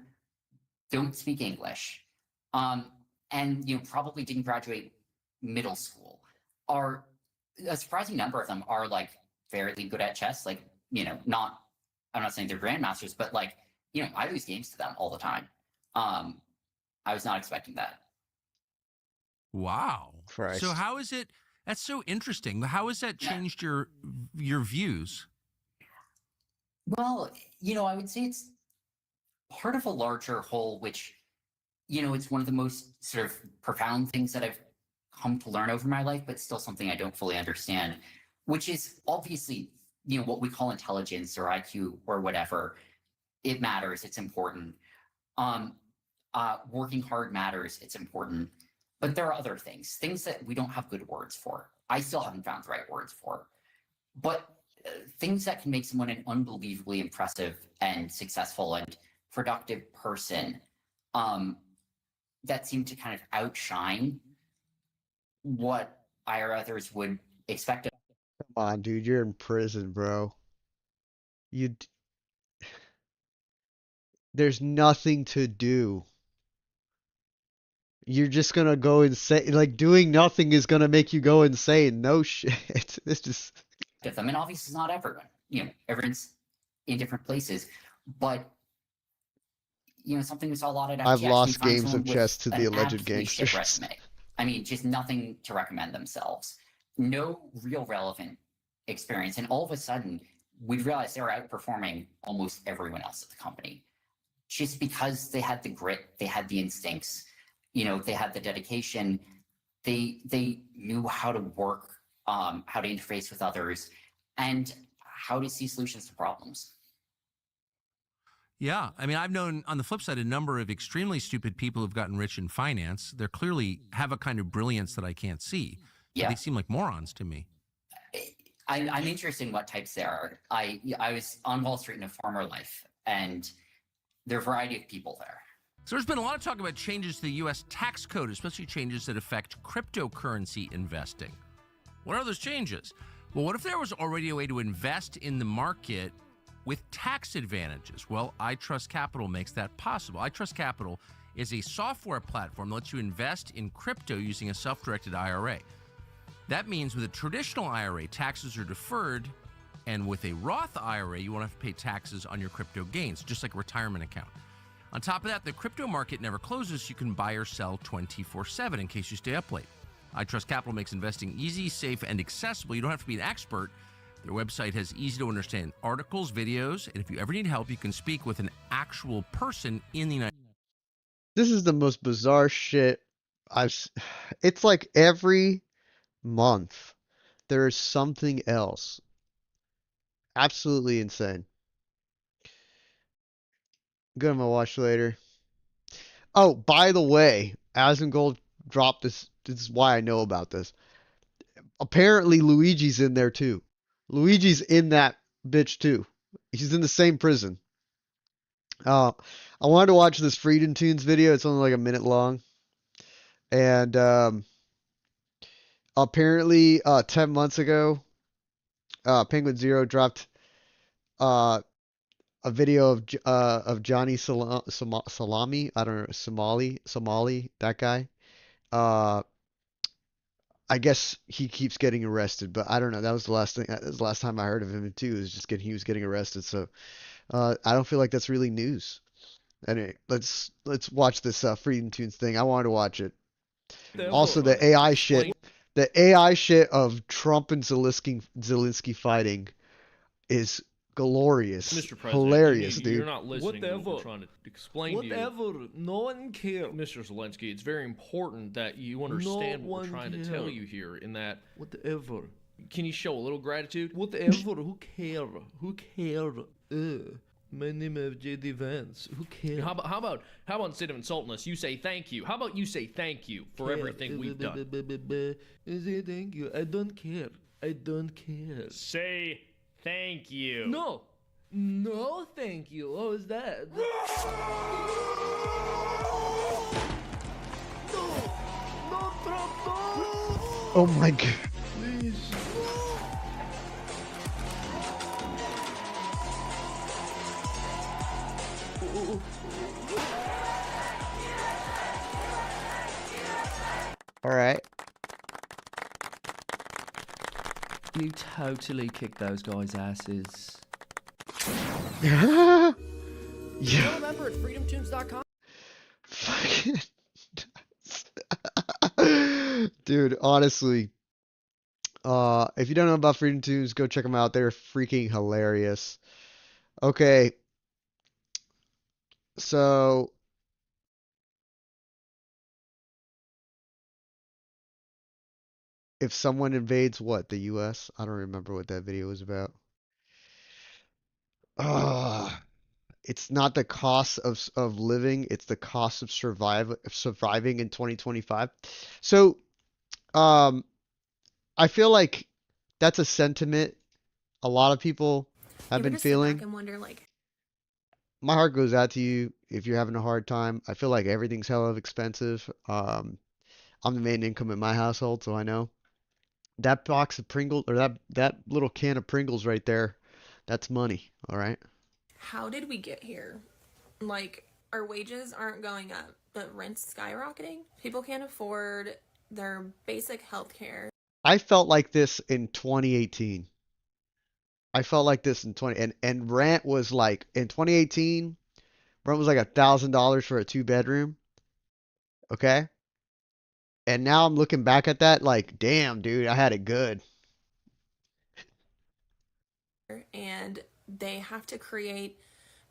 don't speak English, and probably didn't graduate middle school, are a surprising number of them are like fairly good at chess. Like, I'm not saying they're grandmasters, but like, I lose games to them all the time. I was not expecting that. Wow. Christ. So how is it? That's so interesting. How has that changed your views? Well, I would say it's part of a larger whole, which, it's one of the most sort of profound things that I've come to learn over my life, but still something I don't fully understand, which is obviously, what we call intelligence or IQ or whatever. It matters. It's important. Working hard matters. It's important. But there are other things that we don't have good words for. I still haven't found the right words for. But things that can make someone an unbelievably impressive and successful and productive person that seem to kind of outshine what I or others would expect. Come on, dude, you're in prison, bro. There's nothing to do. You're just gonna go insane. Like, doing nothing is gonna make you go insane. No shit. It's just. Them, and obviously, it's not everyone. Everyone's in different places, but something we saw a lot at FTX. I've lost find games someone of with chess to the an alleged absolutely shit gangsters. resume. I mean, just nothing to recommend themselves. No real relevant experience, and all of a sudden, we'd realize they were outperforming almost everyone else at the company, just because they had the grit, they had the instincts, they had the dedication, they knew how to work, how to interface with others, and how to see solutions to problems. Yeah. I mean, I've known on the flip side a number of extremely stupid people who've gotten rich in finance. They clearly have a kind of brilliance that I can't see. Yeah. They seem like morons to me. I'm interested in what types there are. I was on Wall Street in a former life, and there are a variety of people there. So there's been a lot of talk about changes to the U.S. tax code, especially changes that affect cryptocurrency investing. What are those changes? Well, what if there was already a way to invest in the market with tax advantages? Well, iTrust Capital makes that possible. iTrust Capital is a software platform that lets you invest in crypto using a self-directed IRA. That means with a traditional IRA, taxes are deferred, and with a Roth IRA, you won't have to pay taxes on your crypto gains, just like a retirement account. On top of that, the crypto market never closes, so you can buy or sell 24/7 in case you stay up late. iTrust Capital makes investing easy, safe, and accessible. You don't have to be an expert. Their website has easy-to-understand articles, videos, and if you ever need help, you can speak with an actual person in the United States. This is the most bizarre shit It's like every month there is something else. Absolutely insane. Gonna watch later. Oh, by the way, Asmongold dropped this. This is why I know about this. Apparently, Luigi's in there too. Luigi's in that bitch too. He's in the same prison. I wanted to watch this Freedom Tunes video. It's only like a minute long. And apparently, 10 months ago, Penguin Zero dropped a video of Johnny Salami. I don't know, Somali, that guy. I guess he keeps getting arrested, but I don't know. That was the last thing. That was the last time I heard of him too. Is just he was getting arrested. So I don't feel like that's really news. Anyway, let's watch this Freedom Tunes thing. I wanted to watch it. Also, the AI shit. The AI shit of Trump and Zelensky fighting is glorious. Mr. President, Hilarious, you're dude. not listening to what we're trying to explain to you. No one cares. Mr. Zelensky, it's very important that you understand what we're trying to tell you here in that... Whatever. Can you show a little gratitude? Whatever. Who cares? Who cares? My name is J.D. Vance. Who cares? How about instead of insulting us, you say thank you? How about you say thank you for everything we've done? Say thank you. I don't care. I don't care. Say thank you. No. No, thank you. What was that? No. No, Trump, no. Oh my god. Please. All right. You totally kicked those guys' asses. Yeah. remember at freedomtunes.com. Fucking dude, honestly, if you don't know about Freedom Tunes, go check them out. They're freaking hilarious. Okay, so if someone invades what, the US? I don't remember what that video was about. Ah, it's not the cost of living, it's the cost of surviving in 2025. So, um, I feel like that's a sentiment a lot of people have You ever been just sit back feeling. and wonder, like, My heart goes out to you if you're having a hard time. I feel like everything's hella expensive. I'm the main income in my household, so I know that box of Pringles or that little can of Pringles right there, that's money, all right? how did we get here? Like, our wages aren't going up, but rent's skyrocketing. People can't afford their basic health care. I felt like this in 2018. I felt like this in 20 and rent was like in 2018, rent was like $1,000 for a two bedroom, okay? And now I'm looking back at that like, damn, dude, I had it good. And they have to create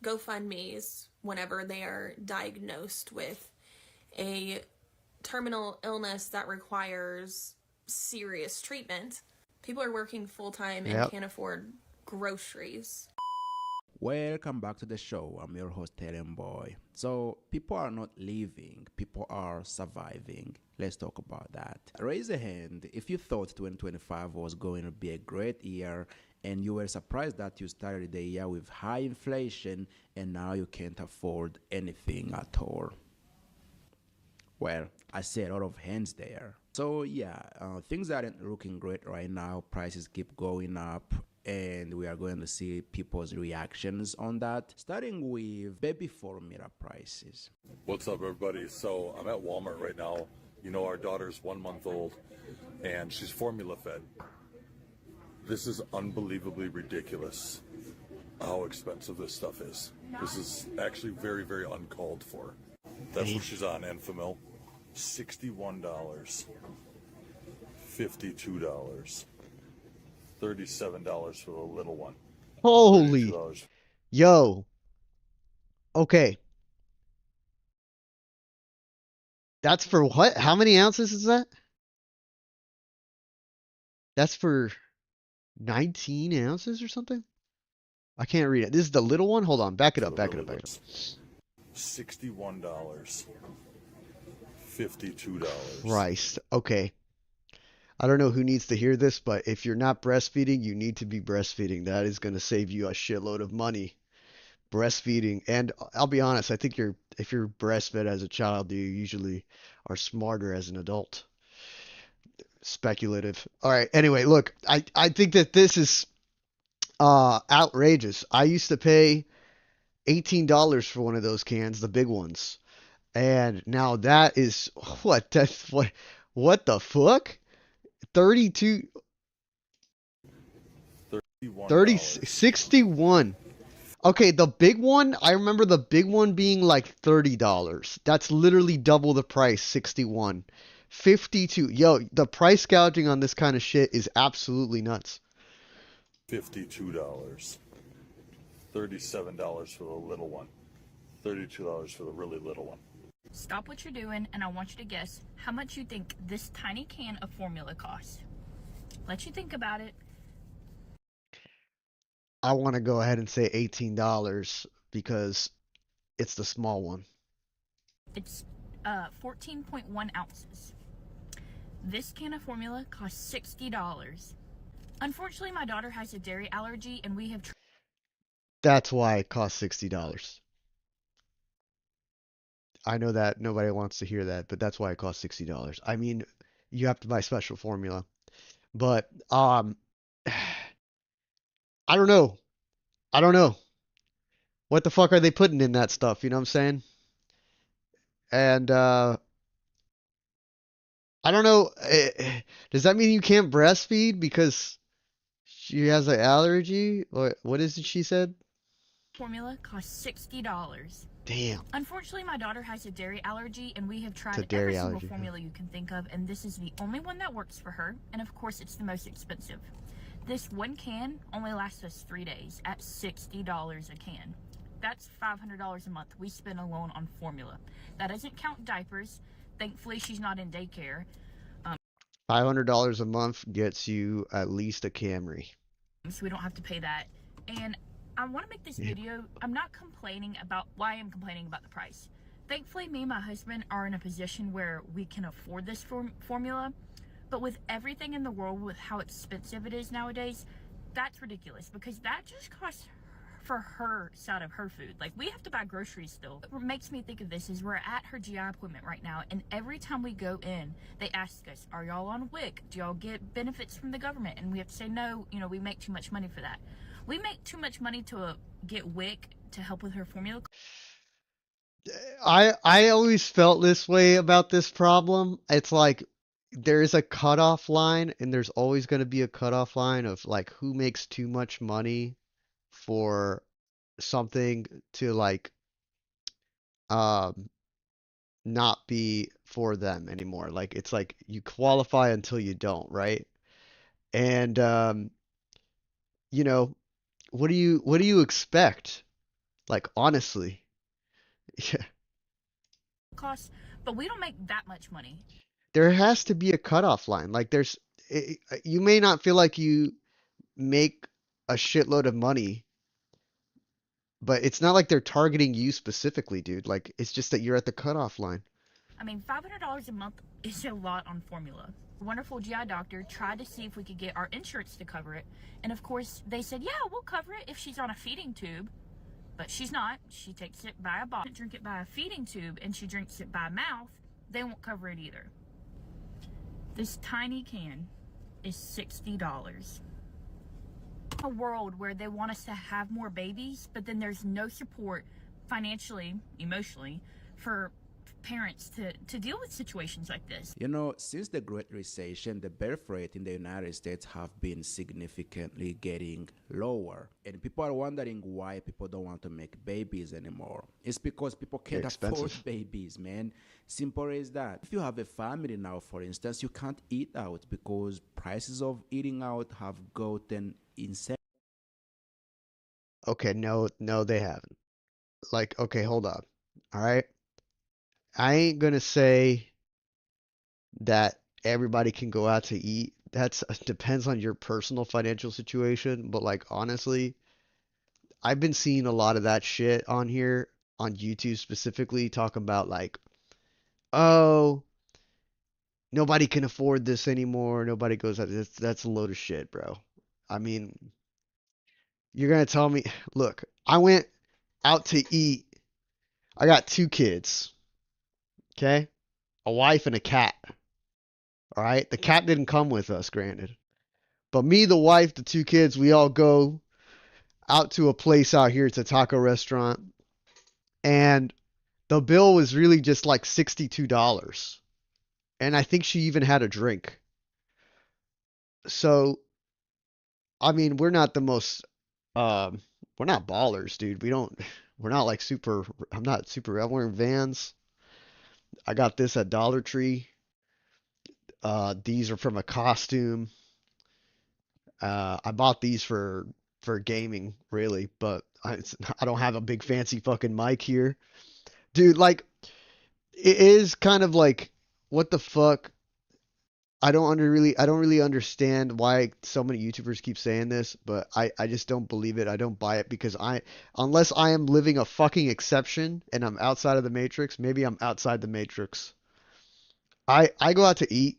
GoFundMe's whenever they are diagnosed with a terminal illness that requires serious treatment. People are working full time and Yep. can't afford groceries. Welcome back to the show. I'm your host, Terem Boy. So, people are not living, people are surviving. Let's talk about that. Raise a hand if you thought 2025 was going to be a great year and you were surprised that you started the year with high inflation and now you can't afford anything at all. Well, I see a lot of hands there. So yeah, things aren't looking great right now. Prices keep going up, and we are going to see people's reactions on that, starting with baby formula prices. What's up, everybody? So I'm at Walmart right now. You know, our daughter's 1 month old, and she's formula fed. This is unbelievably ridiculous how expensive this stuff is. This is actually very, very uncalled for. That's what she's on, Enfamil. $61, $52, $37 for the little one. Holy, $32. yo. Okay. That's for what? How many ounces is that? That's for 19 ounces or something? I can't read it. This is the little one? Hold on. Back it up. Back it up. Back it up. $61, $52. Christ. Okay. I don't know who needs to hear this, but if you're not breastfeeding, you need to be breastfeeding. That is going to save you a shitload of money. Breastfeeding. And I'll be honest, I think if you're breastfed as a child, you usually are smarter as an adult. Speculative. All right. Anyway, look, I think that this is outrageous. I used to pay $18 for one of those cans, the big ones. And now that is what? That's what the fuck? 32 30 61. Okay, the big one, I remember the big one being like $30. That's literally double the price, 61. 52. Yo, the price gouging on this kind of shit is absolutely nuts. $52. $37 for the little one. $32 for the really little one. Stop what you're doing, and I want you to guess how much you think this tiny can of formula costs. Let you think about it. I want to go ahead and say $18 because it's the small one. It's 14.1 ounces. This can of formula costs $60. Unfortunately, my daughter has a dairy allergy, and we have That's why it costs $60. I know that nobody wants to hear that, but that's why it costs $60. I mean, you have to buy special formula. But I don't know. I don't know. What the fuck are they putting in that stuff? You know what I'm saying? And I don't know. Does that mean you can't breastfeed because she has an allergy? What is it she said? formula costs $60. Damn. Unfortunately, my daughter has a dairy allergy, and we have It's a tried dairy every single allergy. formula you can think of, and this is the only one that works for her, and of course, it's the most expensive. This one can only lasts us 3 days at $60 a can. That's $500 a month we spend alone on formula. That doesn't count diapers. Thankfully, she's not in daycare. $500 a month gets you at least a Camry. So we don't have to pay that. And I want to make this video, I'm not complaining about why I'm complaining about the price. Thankfully, me and my husband are in a position where we can afford this formula, but with everything in the world, with how expensive it is nowadays, that's ridiculous, because that just costs for her side of her food. Like, we have to buy groceries still. What makes me think of this is we're at her GI appointment right now, and every time we go in, they ask us, are y'all on WIC? Do y'all get benefits from the government? And we have to say, no, you know, we make too much money for that. We make too much money to get WIC to help with her formula. I always felt this way about this problem. It's like there is a cutoff line, and there's always going to be a cutoff line of like who makes too much money for something to like um not be for them anymore. Like it's like you qualify until you don't, right? And you know, what do you expect? Like honestly. Yeah. Costs, but we don't make that much money. There has to be a cutoff line. Like you may not feel like you make a shitload of money, but it's not like they're targeting you specifically, dude. Like it's just that you're at the cutoff line. I mean, $500 a month is a lot on formula. A wonderful GI doctor tried to see if we could get our insurance to cover it, and of course they said, yeah, we'll cover it if she's on a feeding tube. But she's not. She takes it by a bottle, drink it by a feeding tube, and she drinks it by mouth. They won't cover it either. This tiny can is $60. A world where they want us to have more babies, but then there's no support financially, emotionally, for parents to deal with situations like this. You know, since the Great Recession, the birth rate in the United States have been significantly getting lower. And people are wondering why people don't want to make babies anymore. It's because people can't afford babies, man. Simple as that. If you have a family now, for instance, you can't eat out because prices of eating out have gotten insane. Okay, no, they haven't. Like, okay, hold on. All right. I ain't gonna say that everybody can go out to eat. That's depends on your personal financial situation, but like honestly, I've been seeing a lot of that shit on here on YouTube specifically talking about like, oh, nobody can afford this anymore. Nobody goes out. That's a load of shit, bro. I mean, you're gonna tell me, look, I went out to eat. I got 2 kids, okay? A wife and a cat. All right? The cat didn't come with us, granted. But me, the wife, the 2 kids, we all go out to a place out here. It's a taco restaurant. And the bill was really just like $62. And I think she even had a drink. So, I mean, we're not the most, we're not ballers, dude. We're not like super, I'm not super, I'm wearing Vans. I got this at Dollar Tree. These are from a costume. I bought these for gaming, really, but I don't have a big fancy fucking mic here. Dude, like, it is kind of like, what the fuck? I don't really understand why so many YouTubers keep saying this, but I just don't believe it. I don't buy it because unless I am living a fucking exception and I'm outside of the matrix, maybe I'm outside the matrix. I go out to eat,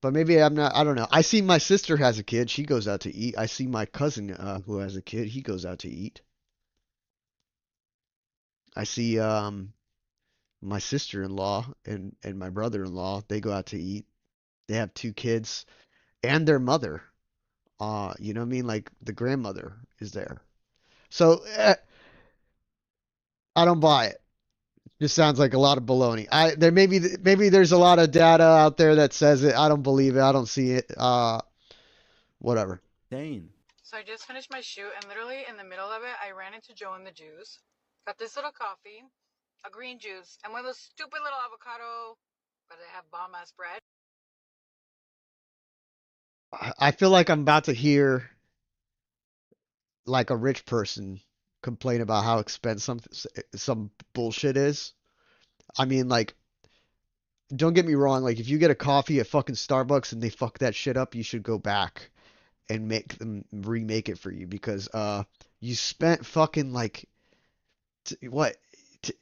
but maybe I'm not. I don't know. I see my sister has a kid. She goes out to eat. I see my cousin who has a kid. He goes out to eat. I see my sister-in-law and my brother-in-law. They go out to eat. They have 2 kids and their mother. You know what I mean? Like the grandmother is there. So I don't buy it. Just sounds like a lot of baloney. Maybe there's a lot of data out there that says it. I don't believe it. I don't see it. Whatever. Dane. So I just finished my shoot, and literally in the middle of it, I ran into Joe and the Juice. Got this little coffee, a green juice, and one of those stupid little avocado, but they have bomb ass bread. I feel like I'm about to hear like a rich person complain about how expensive some bullshit is. I mean, like, don't get me wrong. Like, if you get a coffee at fucking Starbucks and they fuck that shit up, you should go back and make them remake it for you because you spent fucking like what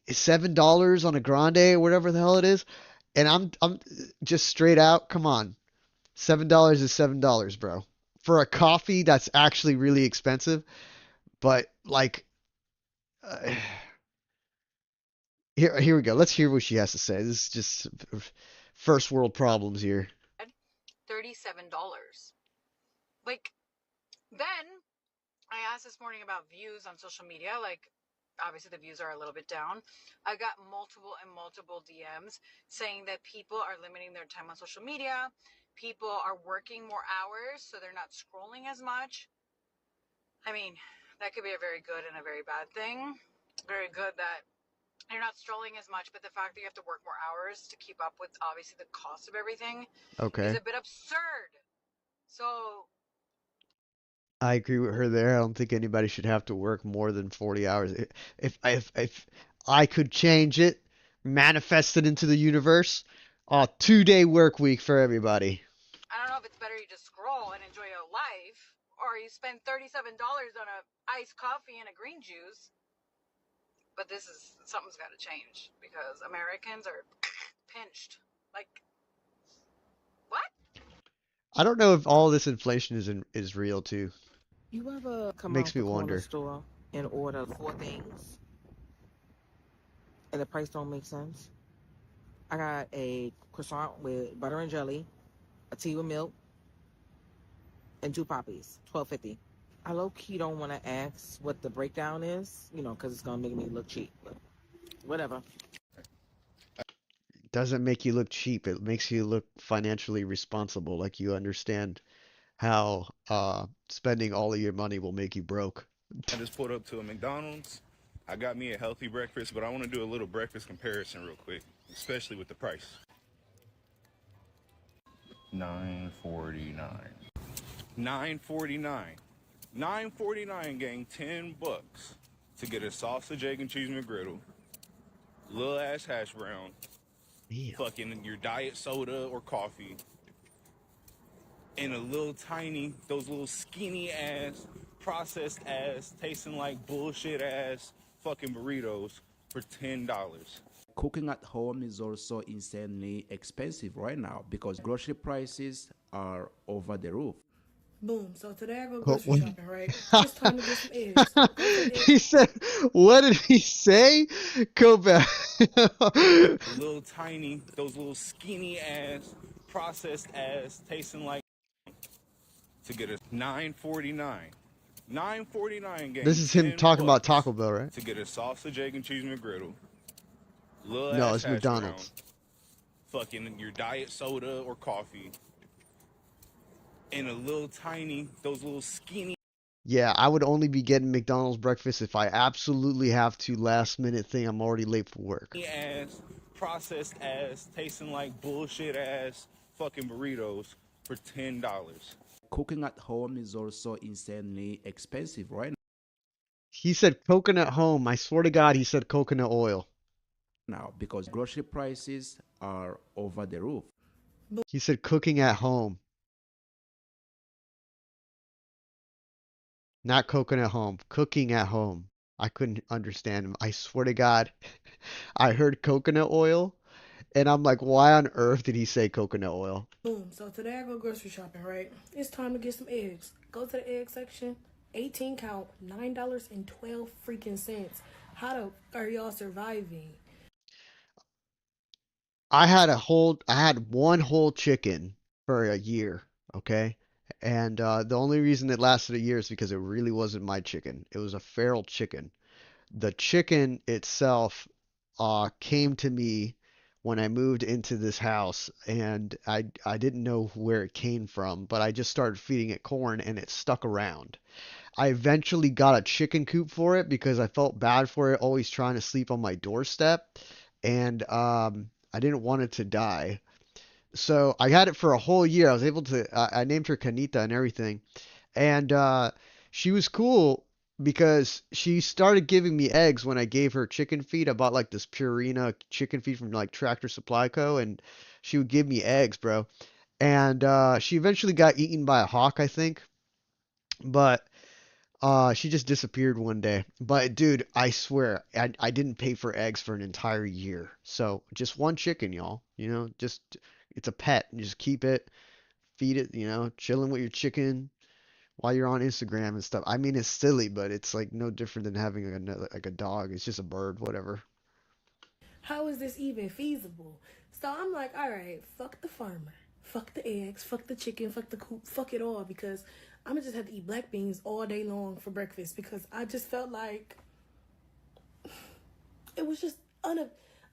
$7 on a grande or whatever the hell it is, and I'm just straight out. Come on, $7 is $7, bro. For a coffee that's actually really expensive, but like here we go. Let's hear what she has to say. This is just first world problems here. $37. Like, then I asked this morning about views on social media. Like, obviously the views are a little bit down. I got multiple and multiple DMs saying that people are limiting their time on social media. People are working more hours, so they're not scrolling as much. I mean, that could be a very good and a very bad thing. Very good that you're not strolling as much, but the fact that you have to work more hours to keep up with obviously the cost of everything is Okay. a bit absurd. So I agree with her there. I don't think anybody should have to work more than 40 hours. If I could change it, manifest it into the universe, a 2-day work week for everybody. I don't know if it's better you just scroll and enjoy your life, or you spend $37 on a iced coffee and a green juice. But something's got to change because Americans are pinched. Like, what? I don't know if all this inflation is real too. You ever come Makes out me the corner wonder. store and order 4 things and the price don't make sense? I got a croissant with butter and jelly, a tea with milk, and 2 poppies, $12.50. I low-key don't want to ask what the breakdown is, because it's going to make me look cheap. But whatever. Doesn't make you look cheap. It makes you look financially responsible, like you understand how spending all of your money will make you broke. I just pulled up to a McDonald's. I got me a healthy breakfast, but I want to do a little breakfast comparison real quick, especially with the price. $9.49. $9.49. $9.49, gang. $10 to get a sausage, egg, and cheese McGriddle, little ass hash brown, fucking your diet soda or coffee, and a little tiny, those little skinny ass, processed ass, tasting like bullshit ass fucking burritos for $10. Cooking at home is also insanely expensive right now because grocery prices are over the roof. Boom. So today I go Oh, grocery shopping, right? It's time to get some eggs. Go to the egg. He said, what did he say? Go back. Little tiny, those little skinny ass, processed ass, tasting like to get a $9.49. $9.49, gang. This is him talking $10 about Taco Bell, right? to get a sausage, egg, and cheese McGriddle, little No, ass it's hash McDonald's. brown, fucking your diet soda or coffee, and a little tiny, those little skinny. Yeah, I would only be getting McDonald's breakfast if I absolutely have to last minute thing. I'm already late for work. Ass, processed ass, tasting like bullshit ass fucking burritos for $10. Cooking at home is also insanely expensive right He said coconut home. I swear to God, he said coconut oil. now because grocery prices are over the roof. He said cooking at home. Not coconut home. Cooking at home. I couldn't understand him. I swear to God, I heard coconut oil, and I'm like, why on earth did he say coconut oil? Boom. So today I go grocery shopping, right? It's time to get some eggs. Go to the egg section. 18 count, $9.12 freaking cents. How the are y'all surviving? I had one whole chicken for a year, okay? And the only reason it lasted a year is because it really wasn't my chicken. It was a feral chicken. The chicken itself came to me when I moved into this house, and I didn't know where it came from, but I just started feeding it corn and it stuck around. I eventually got a chicken coop for it because I felt bad for it always trying to sleep on my doorstep, and I didn't want it to die. So I had it for a whole year. I was able to I named her Kanita and everything, and she was cool because she started giving me eggs when I gave her chicken feed. I bought like this Purina chicken feed from like Tractor Supply Co. and she would give me eggs, bro. And she eventually got eaten by a hawk, I think. But she just disappeared one day. But dude, I swear, I didn't pay for eggs for an entire year. So just one chicken, y'all. Just it's a pet. You just keep it, feed it, chilling with your chicken while you're on Instagram and stuff. I mean, it's silly, but it's like no different than having another like a dog. It's just a bird, whatever. How is this even feasible? So I'm like, all right, fuck the farmer, fuck the eggs, fuck the chicken, fuck the coop, fuck it all, because I'm gonna just have to eat black beans all day long for breakfast, because I just felt like it was just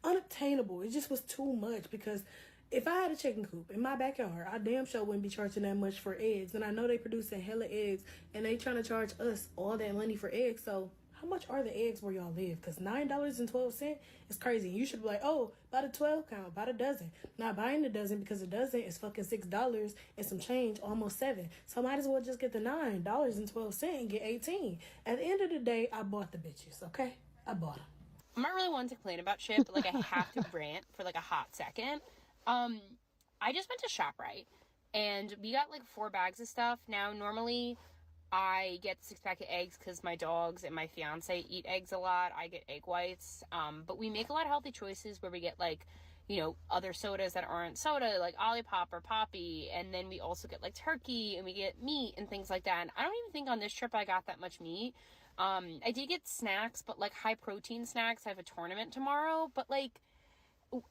unobtainable. It just was too much, because if I had a chicken coop in my backyard, I damn sure wouldn't be charging that much for eggs. And I know they producing hella eggs, and they trying to charge us all that money for eggs. So how much are the eggs where y'all live? Because $9.12 is crazy. You should be like, oh, buy the 12 count, buy the dozen. Not buying the dozen, because a dozen is fucking $6 and some change, almost $7. So I might as well just get the $9.12 and get 18. At the end of the day, I bought the bitches, okay? I bought them. I'm not really one to complain about shit, but like I have to rant for like a hot second. I just went to ShopRite and we got like 4 bags of stuff. Now, normally I get 6-pack of eggs because my dogs and my fiance eat eggs a lot. I get egg whites. But we make a lot of healthy choices where we get like, other sodas that aren't soda, like Olipop or Poppy. And then we also get like turkey and we get meat and things like that. And I don't even think on this trip I got that much meat. I did get snacks, but like high protein snacks. I have a tournament tomorrow, but like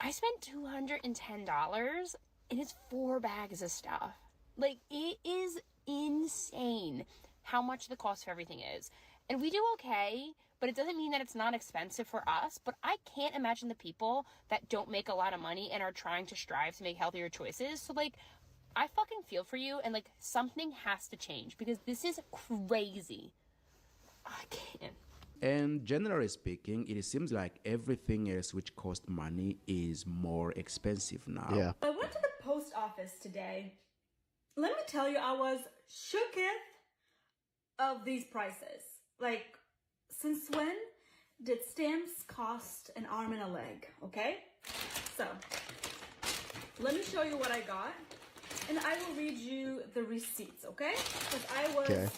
I spent $210 and it's 4 bags of stuff. Like, it is insane how much the cost for everything is. And we do okay, but it doesn't mean that it's not expensive for us. But I can't imagine the people that don't make a lot of money and are trying to strive to make healthier choices. So like, I fucking feel for you, and like something has to change because this is crazy. I can't. And generally speaking, it seems like everything else which costs money is more expensive now. Yeah. I went to the post office today. Let me tell you, I was shooketh of these prices. Like, since when did stamps cost an arm and a leg? Okay? So, let me show you what I got. And I will read you the receipts, okay? Because I was... Okay.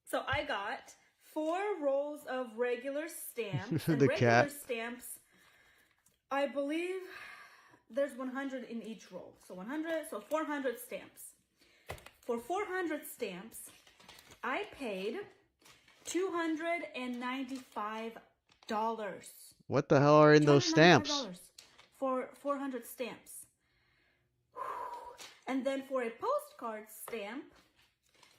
So I got 4 rolls of regular stamps. The And regular cat. stamps, I believe there's 100 in each roll. So 400 stamps. For 400 stamps, I paid $295. What the hell are in those stamps? $295 for 400 stamps. And then for a postcard stamp,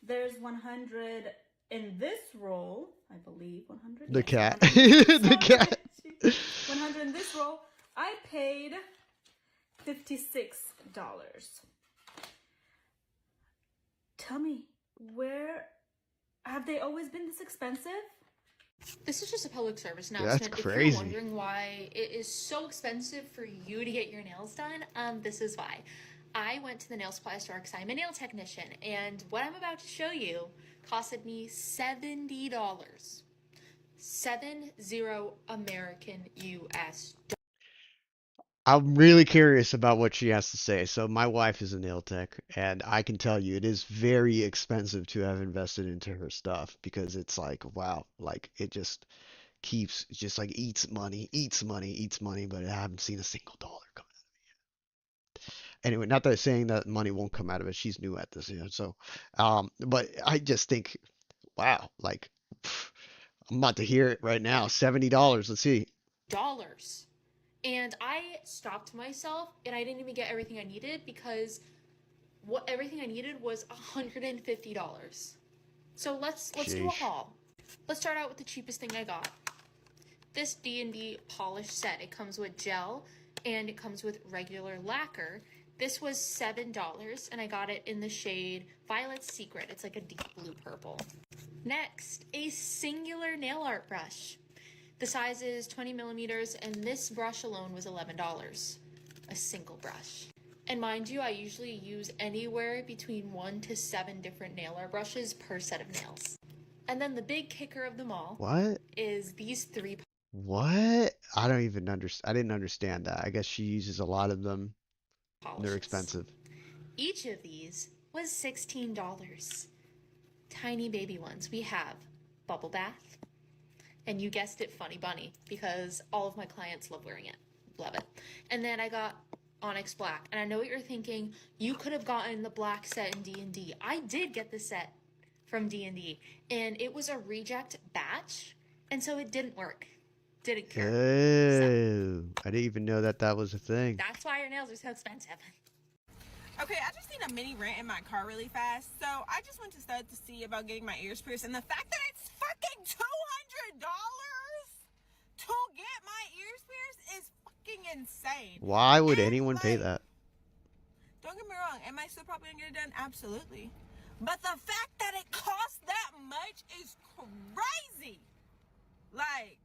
there's 100 in this roll, I believe. 100. The yes, cat. 100. The cat. 100 in this roll. I paid $56. Tell me, where have they always been this expensive? This is just a public service That's announcement. If crazy. you're wondering why it is so expensive for you to get your nails done, this is why. I went to the nail supply store because I'm a nail technician, and what I'm about to show you costed me $70. 70 American US. I'm really curious about what she has to say. So my wife is a nail tech, and I can tell you it is very expensive to have invested into her stuff because it's like, wow, like it just like eats money, but I haven't seen a single dollar come. Anyway, not that I'm saying that money won't come out of it. She's new at this, so, but I just think, wow, like, I'm about to hear it right now. $70. Let's see. And I stopped myself, and I didn't even get everything I needed because everything I needed was $150. So let's do a Sheesh. haul. Let's start out with the cheapest thing I got. this D&D polish set. It comes with gel and it comes with regular lacquer. This was $7 and I got it in the shade Violet Secret. It's like a deep blue purple. Next, a singular nail art brush. The size is 20 millimeters and this brush alone was $11. A single brush. And mind you, I usually use anywhere between 1 to 7 different nail art brushes per set of nails. And then the big kicker of them all is these 3 What? I don't even understand. I didn't understand that. I guess she uses a lot of them. polishes. They're expensive. Each of these was $16. Tiny baby ones. We have Bubble Bath, and you guessed it, Funny Bunny, because all of my clients love wearing it. Love it. And then I got Onyx Black, and I know what you're thinking. You could have gotten the black set in D&D. I did get the set from D&D, and it was a reject batch, and so it didn't work. Didn't cure. Oh, I didn't even know that that was a thing. That's why your nails are so expensive. Okay, I just need a mini rant in my car really fast. So I just went to Stud to see about getting my ears pierced, and the fact that it's fucking $200 to get my ears pierced is fucking insane. Why would anyone pay that? Don't get me wrong, am I still probably gonna get it done? Absolutely. But the fact that it costs that much is crazy. Like,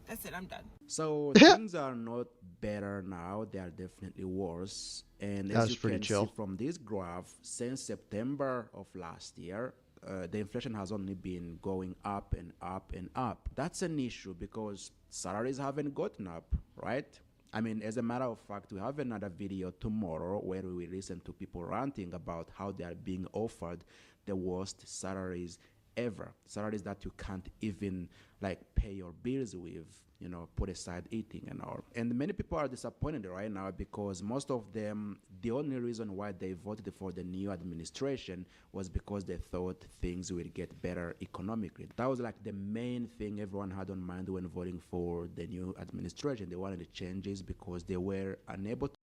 that's it, I'm done. So things are not better now, they are definitely worse. And as you can see from this graph, since September of last year, the inflation has only been going up and up and up. That's an issue because salaries haven't gotten up, right? I mean, as a matter of fact, we have another video tomorrow where we will listen to people ranting about how they are being offered the worst salaries ever. Salaries that you can't even like pay your bills with, you know, put aside eating and all. And many people are disappointed right now because most of them, the only reason why they voted for the new administration was because they thought things would get better economically. That was like the main thing everyone had on mind when voting for the new administration. They wanted the changes because they were unable to.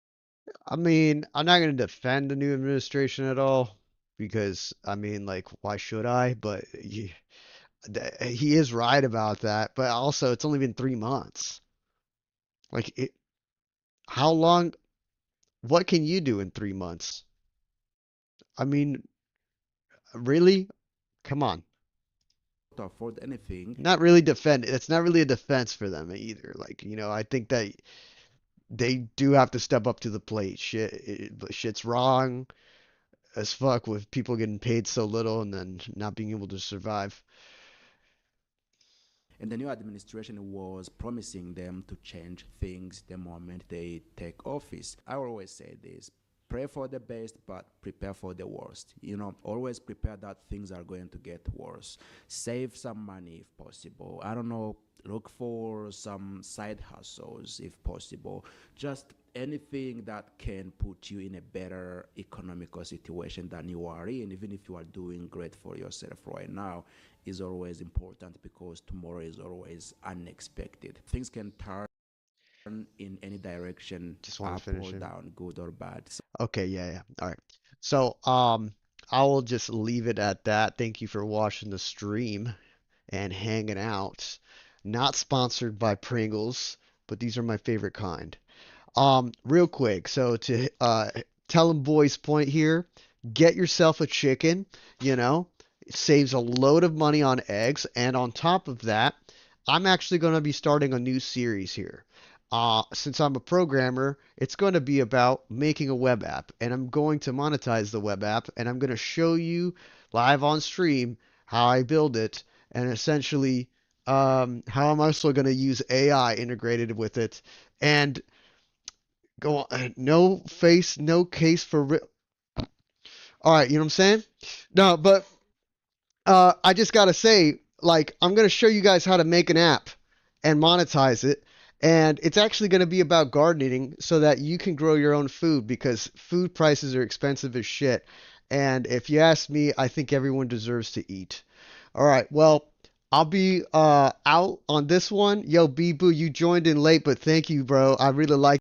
I mean, I'm not going to defend the new administration at all because, I mean, like, why should I? But he is right about that. But also, it's only been 3 months. Like, how long? What can you do in 3 months? I mean, really? Come on. To afford anything. Not really defend. It's not really a defense for them either. Like, you know, I think that they do have to step up to the plate. Shit's wrong as fuck with people getting paid so little and then not being able to survive. And the new administration was promising them to change things the moment they take office. I always say this: pray for the best, but prepare for the worst. You know, always prepare that things are going to get worse. Save some money if possible. I don't know, look for some side hustles if possible. Just anything that can put you in a better economical situation than you are in, even if you are doing great for yourself right now, is always important because tomorrow is always unexpected. Things can turn in any direction, just want up to finish or it. down, good or bad. Okay, yeah. All right. So, I will just leave it at that. Thank you for watching the stream and hanging out. Not sponsored by Pringles, but these are my favorite kind. Real quick, so to tell them boys' point here, get yourself a chicken, you know, it saves a load of money on eggs, and on top of that, I'm actually going to be starting a new series here. Since I'm a programmer, it's going to be about making a web app, and I'm going to monetize the web app, and I'm going to show you live on stream how I build it, and essentially how I'm also going to use AI integrated with it, and go on, no face, no case for real. All right, you know what I'm saying? No, but I just gotta say, like, I'm gonna show you guys how to make an app and monetize it, and it's actually gonna be about gardening so that you can grow your own food because food prices are expensive as shit. And if you ask me, I think everyone deserves to eat. All right, well, I'll be out on this one. Yo, B Boo, you joined in late, but thank you, bro. I really like